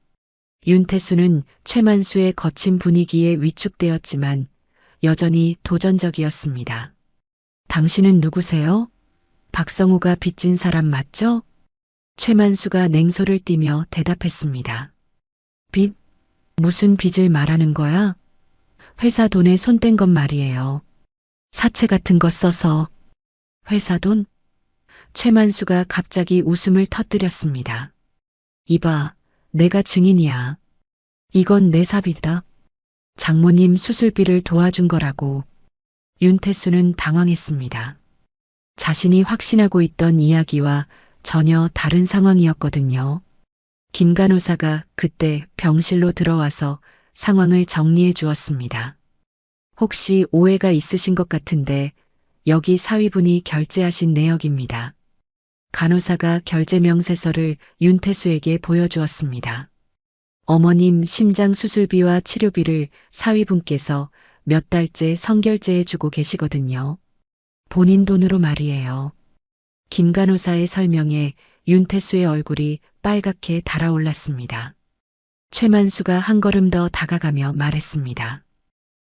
윤태수는 최만수의 거친 분위기에 위축되었지만 여전히 도전적이었습니다. 당신은 누구세요? 박성우가 빚진 사람 맞죠? 최만수가 냉소를 띠며 대답했습니다. 빚? 무슨 빚을 말하는 거야? 회사 돈에 손댄 것 말이에요. 사채 같은 거 써서. 회사 돈? 최만수가 갑자기 웃음을 터뜨렸습니다. 이봐, 내가 증인이야. 이건 내 사비다. 장모님 수술비를 도와준 거라고. 윤태수는 당황했습니다. 자신이 확신하고 있던 이야기와 전혀 다른 상황이었거든요. 김 간호사가 그때 병실로 들어와서 상황을 정리해 주었습니다. 혹시 오해가 있으신 것 같은데 여기 사위분이 결제하신 내역입니다. 간호사가 결제 명세서를 윤태수에게 보여주었습니다. 어머님 심장 수술비와 치료비를 사위분께서 몇 달째 선결제해 주고 계시거든요. 본인 돈으로 말이에요. 김 간호사의 설명에 윤태수의 얼굴이 빨갛게 달아올랐습니다. 최만수가 한 걸음 더 다가가며 말했습니다.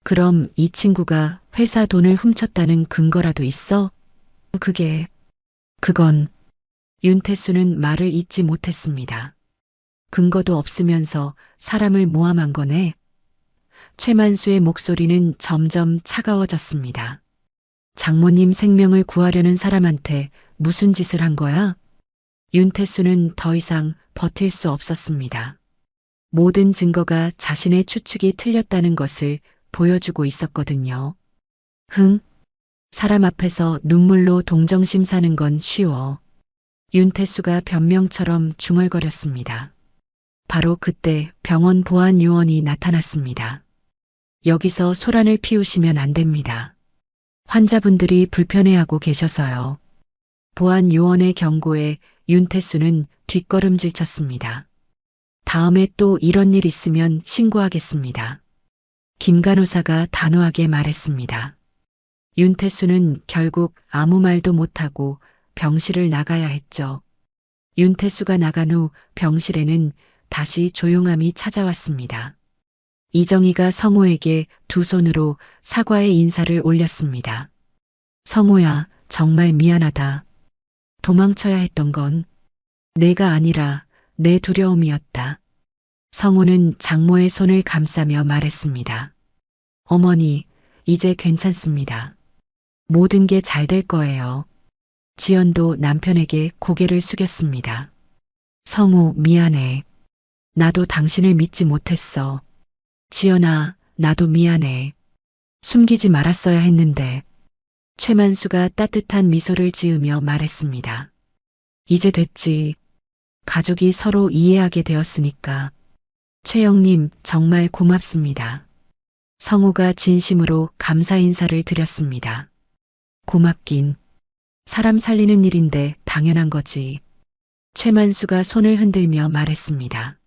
그럼 이 친구가 회사 돈을 훔쳤다는 근거라도 있어? 그건 윤태수는 말을 잇지 못했습니다. 근거도 없으면서 사람을 모함한 거네. 최만수의 목소리는 점점 차가워졌습니다. 장모님 생명을 구하려는 사람한테 무슨 짓을 한 거야? 윤태수는 더 이상 버틸 수 없었습니다. 모든 증거가 자신의 추측이 틀렸다는 것을 보여주고 있었거든요. 사람 앞에서 눈물로 동정심 사는 건 쉬워. 윤태수가 변명처럼 중얼거렸습니다. 바로 그때 병원 보안 요원이 나타났습니다. 여기서 소란을 피우시면 안 됩니다. 환자분들이 불편해하고 계셔서요. 보안 요원의 경고에 윤태수는 뒷걸음질 쳤습니다. 다음에 또 이런 일 있으면 신고하겠습니다. 김 간호사가 단호하게 말했습니다. 윤태수는 결국 아무 말도 못하고 병실을 나가야 했죠. 윤태수가 나간 후 병실에는 다시 조용함이 찾아왔습니다. 이정희가 성호에게 두 손으로 사과의 인사를 올렸습니다. 성호야, 정말 미안하다. 도망쳐야 했던 건 내가 아니라 내 두려움이었다. 성호는 장모의 손을 감싸며 말했습니다. 어머니, 이제 괜찮습니다. 모든 게 잘 될 거예요. 지연도 남편에게 고개를 숙였습니다. 성호, 미안해. 나도 당신을 믿지 못했어. 지연아, 나도 미안해. 숨기지 말았어야 했는데. 최만수가 따뜻한 미소를 지으며 말했습니다. 이제 됐지. 가족이 서로 이해하게 되었으니까. 최영님, 정말 고맙습니다. 성호가 진심으로 감사 인사를 드렸습니다. 고맙긴. 사람 살리는 일인데 당연한 거지. 최만수가 손을 흔들며 말했습니다.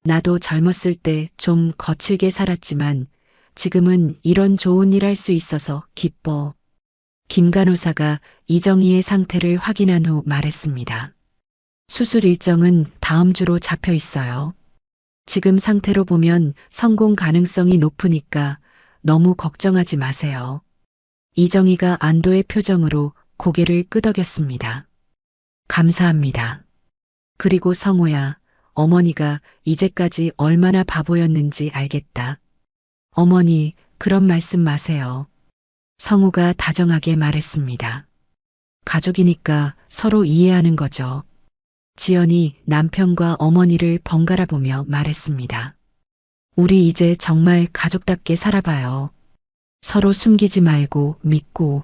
나도 젊었을 때 좀 거칠게 살았지만 지금은 이런 좋은 일 할 수 있어서 기뻐. 김 간호사가 이정희의 상태를 확인한 후 말했습니다. 수술 일정은 다음 주로 잡혀 있어요. 지금 상태로 보면 성공 가능성이 높으니까 너무 걱정하지 마세요. 이정희가 안도의 표정으로 고개를 끄덕였습니다. 감사합니다. 그리고 성호야, 어머니가 이제까지 얼마나 바보였는지 알겠다. 어머니, 그런 말씀 마세요. 성우가 다정하게 말했습니다. 가족이니까 서로 이해하는 거죠. 지연이 남편과 어머니를 번갈아 보며 말했습니다. 우리 이제 정말 가족답게 살아봐요. 서로 숨기지 말고 믿고.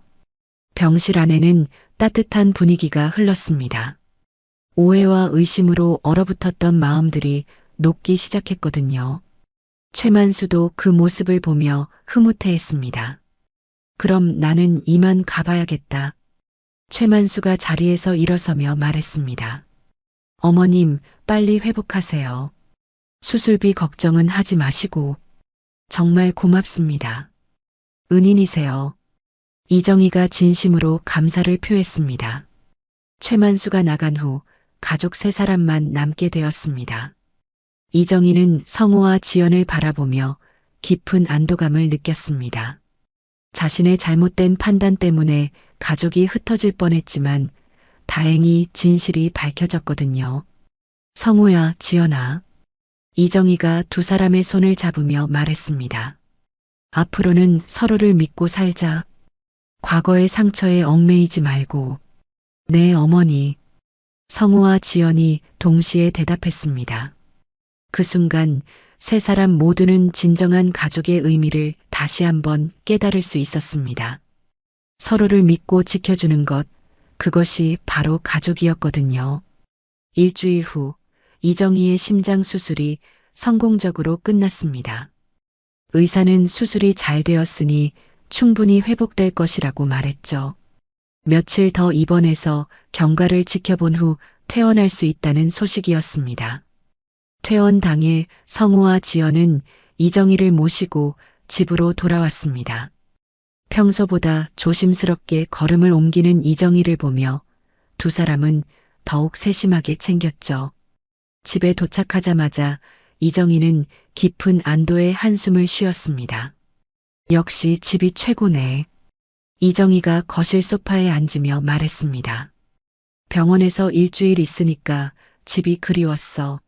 병실 안에는 따뜻한 분위기가 흘렀습니다. 오해와 의심으로 얼어붙었던 마음들이 녹기 시작했거든요. 최만수도 그 모습을 보며 흐뭇해했습니다. 그럼 나는 이만 가봐야겠다. 최만수가 자리에서 일어서며 말했습니다. 어머님, 빨리 회복하세요. 수술비 걱정은 하지 마시고. 정말 고맙습니다. 은인이세요. 이정희가 진심으로 감사를 표했습니다. 최만수가 나간 후 가족 세 사람만 남게 되었습니다. 이정희는 성우와 지연을 바라보며 깊은 안도감을 느꼈습니다. 자신의 잘못된 판단 때문에 가족이 흩어질 뻔했지만 다행히 진실이 밝혀졌거든요. 성우야, 지연아. 이정희가 두 사람의 손을 잡으며 말했습니다. 앞으로는 서로를 믿고 살자. 과거의 상처에 얽매이지 말고. 네, 어머니. 성우와 지연이 동시에 대답했습니다. 그 순간 세 사람 모두는 진정한 가족의 의미를 다시 한번 깨달을 수 있었습니다. 서로를 믿고 지켜주는 것, 그것이 바로 가족이었거든요. 일주일 후 이정희의 심장 수술이 성공적으로 끝났습니다. 의사는 수술이 잘 되었으니 충분히 회복될 것이라고 말했죠. 며칠 더 입원해서 경과를 지켜본 후 퇴원할 수 있다는 소식이었습니다. 퇴원 당일 성우와 지연은 이정희를 모시고 집으로 돌아왔습니다. 평소보다 조심스럽게 걸음을 옮기는 이정희를 보며 두 사람은 더욱 세심하게 챙겼죠. 집에 도착하자마자 이정희는 깊은 안도의 한숨을 쉬었습니다. 역시 집이 최고네. 이정희가 거실 소파에 앉으며 말했습니다. 병원에서 일주일 있으니까 집이 그리웠어.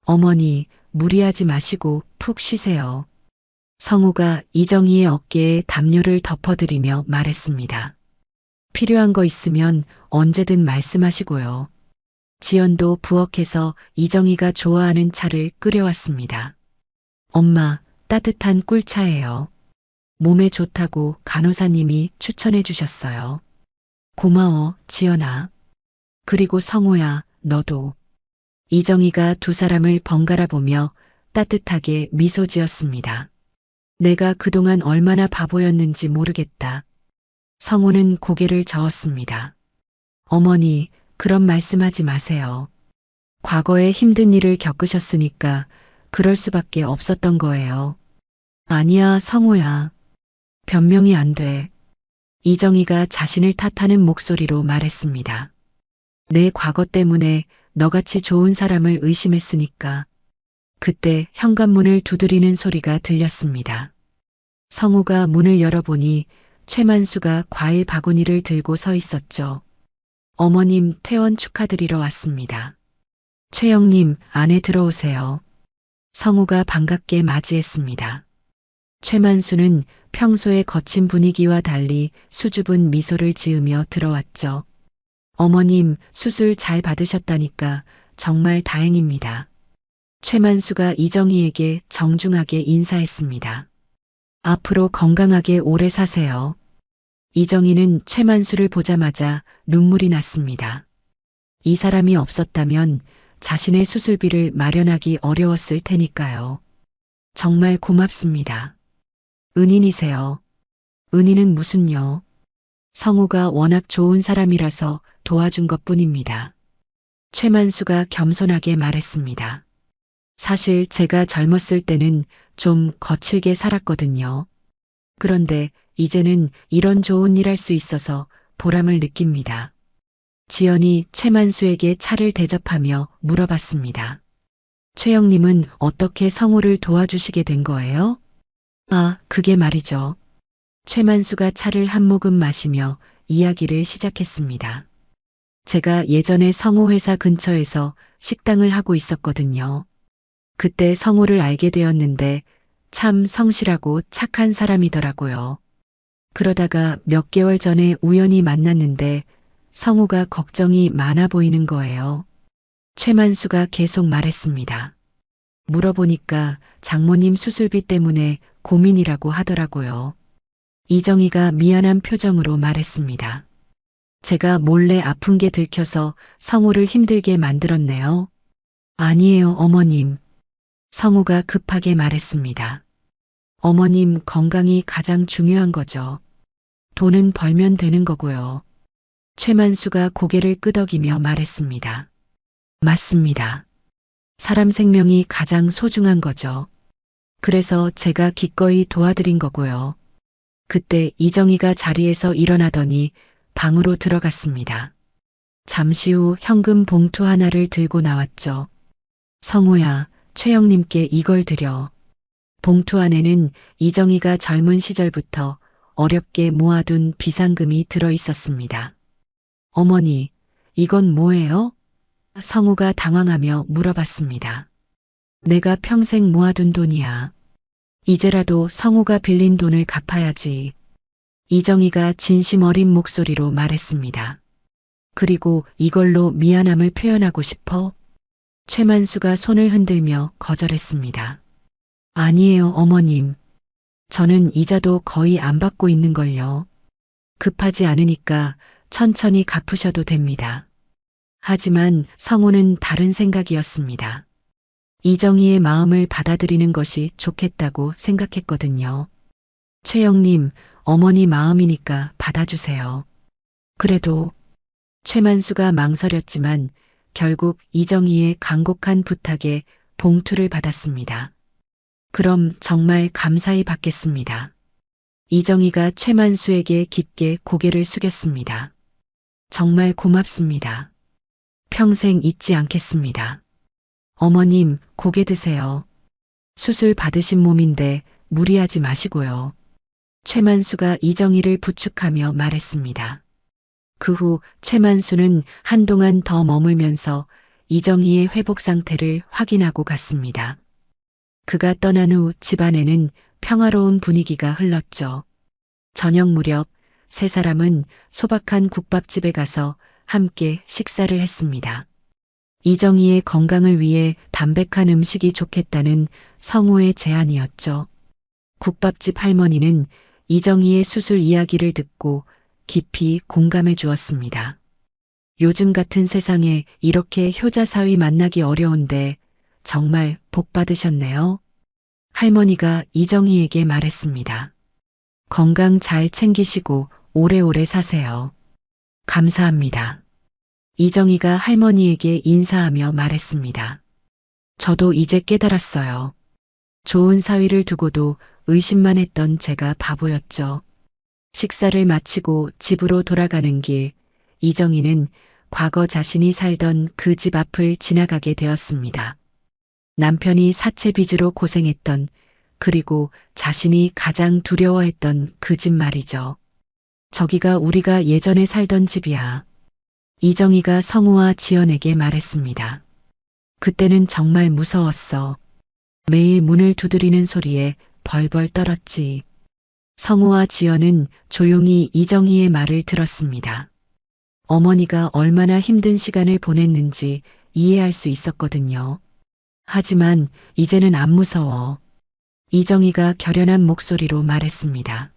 어머니, 무리하지 마시고 푹 쉬세요. 성우가 이정희의 어깨에 담요를 덮어드리며 말했습니다. 필요한 거 있으면 언제든 말씀하시고요. 지연도 부엌에서 이정희가 좋아하는 차를 끓여왔습니다. 엄마, 따뜻한 꿀차예요. 몸에 좋다고 간호사님이 추천해 주셨어요. 고마워, 지연아. 그리고 성우야, 너도. 이정희가 두 사람을 번갈아 보며 따뜻하게 미소 지었습니다. 내가 그동안 얼마나 바보였는지 모르겠다. 성우는 고개를 저었습니다. 어머니, 그런 말씀하지 마세요. 과거에 힘든 일을 겪으셨으니까 그럴 수밖에 없었던 거예요. 아니야, 성우야. 변명이 안 돼. 이정희가 자신을 탓하는 목소리로 말했습니다. 내 과거 때문에 너같이 좋은 사람을 의심했으니까. 그때 현관문을 두드리는 소리가 들렸습니다. 성우가 문을 열어보니 최만수가 과일 바구니를 들고 서 있었죠. 어머님, 퇴원 축하드리러 왔습니다. 최영님, 안에 들어오세요. 성우가 반갑게 맞이했습니다. 최만수는 평소의 거친 분위기와 달리 수줍은 미소를 지으며 들어왔죠. 어머님, 수술 잘 받으셨다니까 정말 다행입니다. 최만수가 이정희에게 정중하게 인사했습니다. 앞으로 건강하게 오래 사세요. 이정희는 최만수를 보자마자 눈물이 났습니다. 이 사람이 없었다면 자신의 수술비를 마련하기 어려웠을 테니까요. 정말 고맙습니다. 은인이세요. 은인은 무슨요? 성우가 워낙 좋은 사람이라서 도와준 것뿐입니다. 최만수가 겸손하게 말했습니다. 사실 제가 젊었을 때는 좀 거칠게 살았거든요. 그런데 이제는 이런 좋은 일 할 수 있어서 보람을 느낍니다. 지연이 최만수에게 차를 대접하며 물어봤습니다. 최영님은 어떻게 성우를 도와주시게 된 거예요? 아, 그게 말이죠. 최만수가 차를 한 모금 마시며 이야기를 시작했습니다. 제가 예전에 성우 회사 근처에서 식당을 하고 있었거든요. 그때 성우를 알게 되었는데 참 성실하고 착한 사람이더라고요. 그러다가 몇 개월 전에 우연히 만났는데 성우가 걱정이 많아 보이는 거예요. 최만수가 계속 말했습니다. 물어보니까 장모님 수술비 때문에 고민이라고 하더라고요. 이정희가 미안한 표정으로 말했습니다. 제가 몰래 아픈 게 들켜서 성우를 힘들게 만들었네요. 아니에요, 어머님. 성우가 급하게 말했습니다. 어머님 건강이 가장 중요한 거죠. 돈은 벌면 되는 거고요. 최만수가 고개를 끄덕이며 말했습니다. 맞습니다. 사람 생명이 가장 소중한 거죠. 그래서 제가 기꺼이 도와드린 거고요. 그때 이정희가 자리에서 일어나더니 방으로 들어갔습니다. 잠시 후 현금 봉투 하나를 들고 나왔죠. 성우야, 최영님께 이걸 드려. 봉투 안에는 이정희가 젊은 시절부터 어렵게 모아둔 비상금이 들어 있었습니다. 어머니, 이건 뭐예요? 성우가 당황하며 물어봤습니다. 내가 평생 모아둔 돈이야. 이제라도 성우가 빌린 돈을 갚아야지. 이정희가 진심 어린 목소리로 말했습니다. 그리고 이걸로 미안함을 표현하고 싶어? 최만수가 손을 흔들며 거절했습니다. 아니에요, 어머님. 저는 이자도 거의 안 받고 있는걸요. 급하지 않으니까 천천히 갚으셔도 됩니다. 하지만 성우는 다른 생각이었습니다. 이정희의 마음을 받아들이는 것이 좋겠다고 생각했거든요. 최영님, 어머니 마음이니까 받아주세요. 그래도 최만수가 망설였지만 결국 이정희의 간곡한 부탁에 봉투를 받았습니다. 그럼 정말 감사히 받겠습니다. 이정희가 최만수에게 깊게 고개를 숙였습니다. 정말 고맙습니다. 평생 잊지 않겠습니다. 어머님, 고개 드세요. 수술 받으신 몸인데 무리하지 마시고요. 최만수가 이정희를 부축하며 말했습니다. 그 후 최만수는 한동안 더 머물면서 이정희의 회복 상태를 확인하고 갔습니다. 그가 떠난 후 집안에는 평화로운 분위기가 흘렀죠. 저녁 무렵 세 사람은 소박한 국밥집에 가서 함께 식사를 했습니다. 이정희의 건강을 위해 담백한 음식이 좋겠다는 성우의 제안이었죠. 국밥집 할머니는 이정희의 수술 이야기를 듣고 깊이 공감해 주었습니다. 요즘 같은 세상에 이렇게 효자사위 만나기 어려운데 정말 복 받으셨네요. 할머니가 이정희에게 말했습니다. 건강 잘 챙기시고 오래오래 사세요. 감사합니다. 이정희가 할머니에게 인사하며 말했습니다. 저도 이제 깨달았어요. 좋은 사위를 두고도 의심만 했던 제가 바보였죠. 식사를 마치고 집으로 돌아가는 길, 이정희는 과거 자신이 살던 그 집 앞을 지나가게 되었습니다. 남편이 사채빚으로 고생했던, 그리고 자신이 가장 두려워했던 그 집 말이죠. 저기가 우리가 예전에 살던 집이야. 이정희가 성우와 지연에게 말했습니다. 그때는 정말 무서웠어. 매일 문을 두드리는 소리에 벌벌 떨었지. 성우와 지연은 조용히 이정희의 말을 들었습니다. 어머니가 얼마나 힘든 시간을 보냈는지 이해할 수 있었거든요. 하지만 이제는 안 무서워. 이정희가 결연한 목소리로 말했습니다.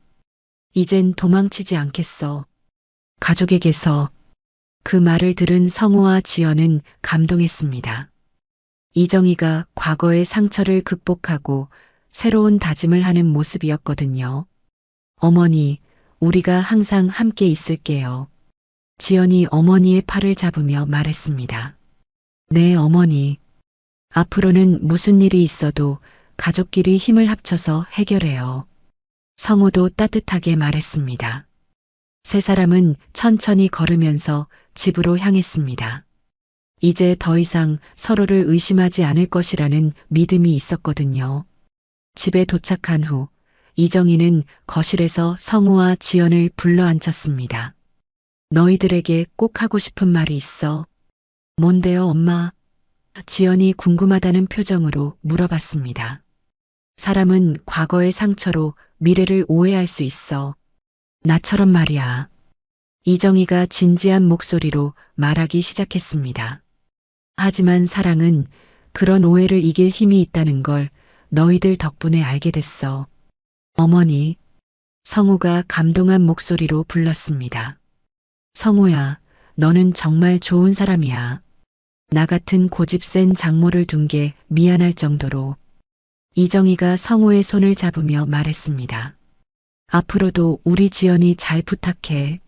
이젠 도망치지 않겠어. 가족에게서. 그 말을 들은 성우와 지연은 감동했습니다. 이정희가 과거의 상처를 극복하고 새로운 다짐을 하는 모습이었거든요. 어머니, 우리가 항상 함께 있을게요. 지연이 어머니의 팔을 잡으며 말했습니다. 네, 어머니. 앞으로는 무슨 일이 있어도 가족끼리 힘을 합쳐서 해결해요. 성우도 따뜻하게 말했습니다. 세 사람은 천천히 걸으면서 집으로 향했습니다. 이제 더 이상 서로를 의심하지 않을 것이라는 믿음이 있었거든요. 집에 도착한 후 이정희는 거실에서 성우와 지연을 불러앉혔습니다. 너희들에게 꼭 하고 싶은 말이 있어. 뭔데요, 엄마? 지연이 궁금하다는 표정으로 물어봤습니다. 사람은 과거의 상처로 미래를 오해할 수 있어. 나처럼 말이야. 이정희가 진지한 목소리로 말하기 시작했습니다. 하지만 사랑은 그런 오해를 이길 힘이 있다는 걸 너희들 덕분에 알게 됐어. 어머니, 성우가 감동한 목소리로 불렀습니다. 성우야, 너는 정말 좋은 사람이야. 나 같은 고집 센 장모를 둔 게 미안할 정도로. 이정희가 성우의 손을 잡으며 말했습니다. 앞으로도 우리 지연이 잘 부탁해.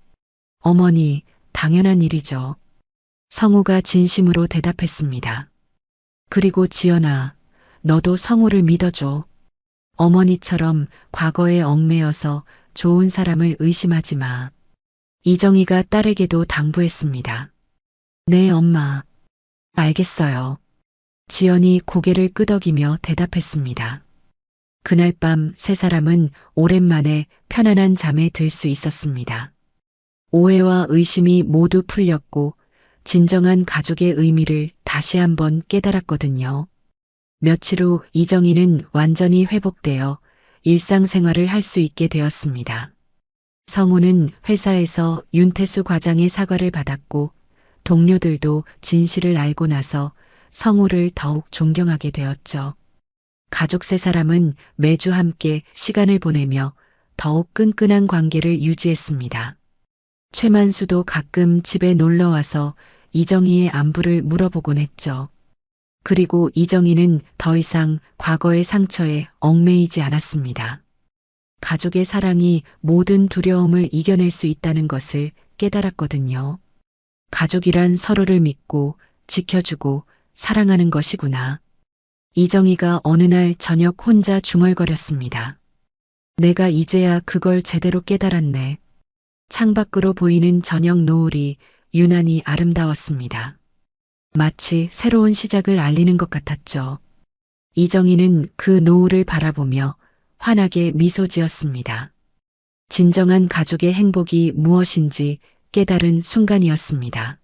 어머니, 당연한 일이죠. 성우가 진심으로 대답했습니다. 그리고 지연아, 너도 성우를 믿어줘. 어머니처럼 과거에 얽매여서 좋은 사람을 의심하지 마. 이정희가 딸에게도 당부했습니다. 네, 엄마. 알겠어요. 지연이 고개를 끄덕이며 대답했습니다. 그날 밤 세 사람은 오랜만에 편안한 잠에 들 수 있었습니다. 오해와 의심이 모두 풀렸고 진정한 가족의 의미를 다시 한번 깨달았거든요. 며칠 후 이정희는 완전히 회복되어 일상생활을 할 수 있게 되었습니다. 성우는 회사에서 윤태수 과장의 사과를 받았고 동료들도 진실을 알고 나서 성우를 더욱 존경하게 되었죠. 가족 세 사람은 매주 함께 시간을 보내며 더욱 끈끈한 관계를 유지했습니다. 최만수도 가끔 집에 놀러 와서 이정희의 안부를 물어보곤 했죠. 그리고 이정희는 더 이상 과거의 상처에 얽매이지 않았습니다. 가족의 사랑이 모든 두려움을 이겨낼 수 있다는 것을 깨달았거든요. 가족이란 서로를 믿고 지켜주고 사랑하는 것이구나. 이정희가 어느 날 저녁 혼자 중얼거렸습니다. 내가 이제야 그걸 제대로 깨달았네. 창밖으로 보이는 저녁 노을이 유난히 아름다웠습니다. 마치 새로운 시작을 알리는 것 같았죠. 이정희는 그 노을을 바라보며 환하게 미소 지었습니다. 진정한 가족의 행복이 무엇인지 깨달은 순간이었습니다.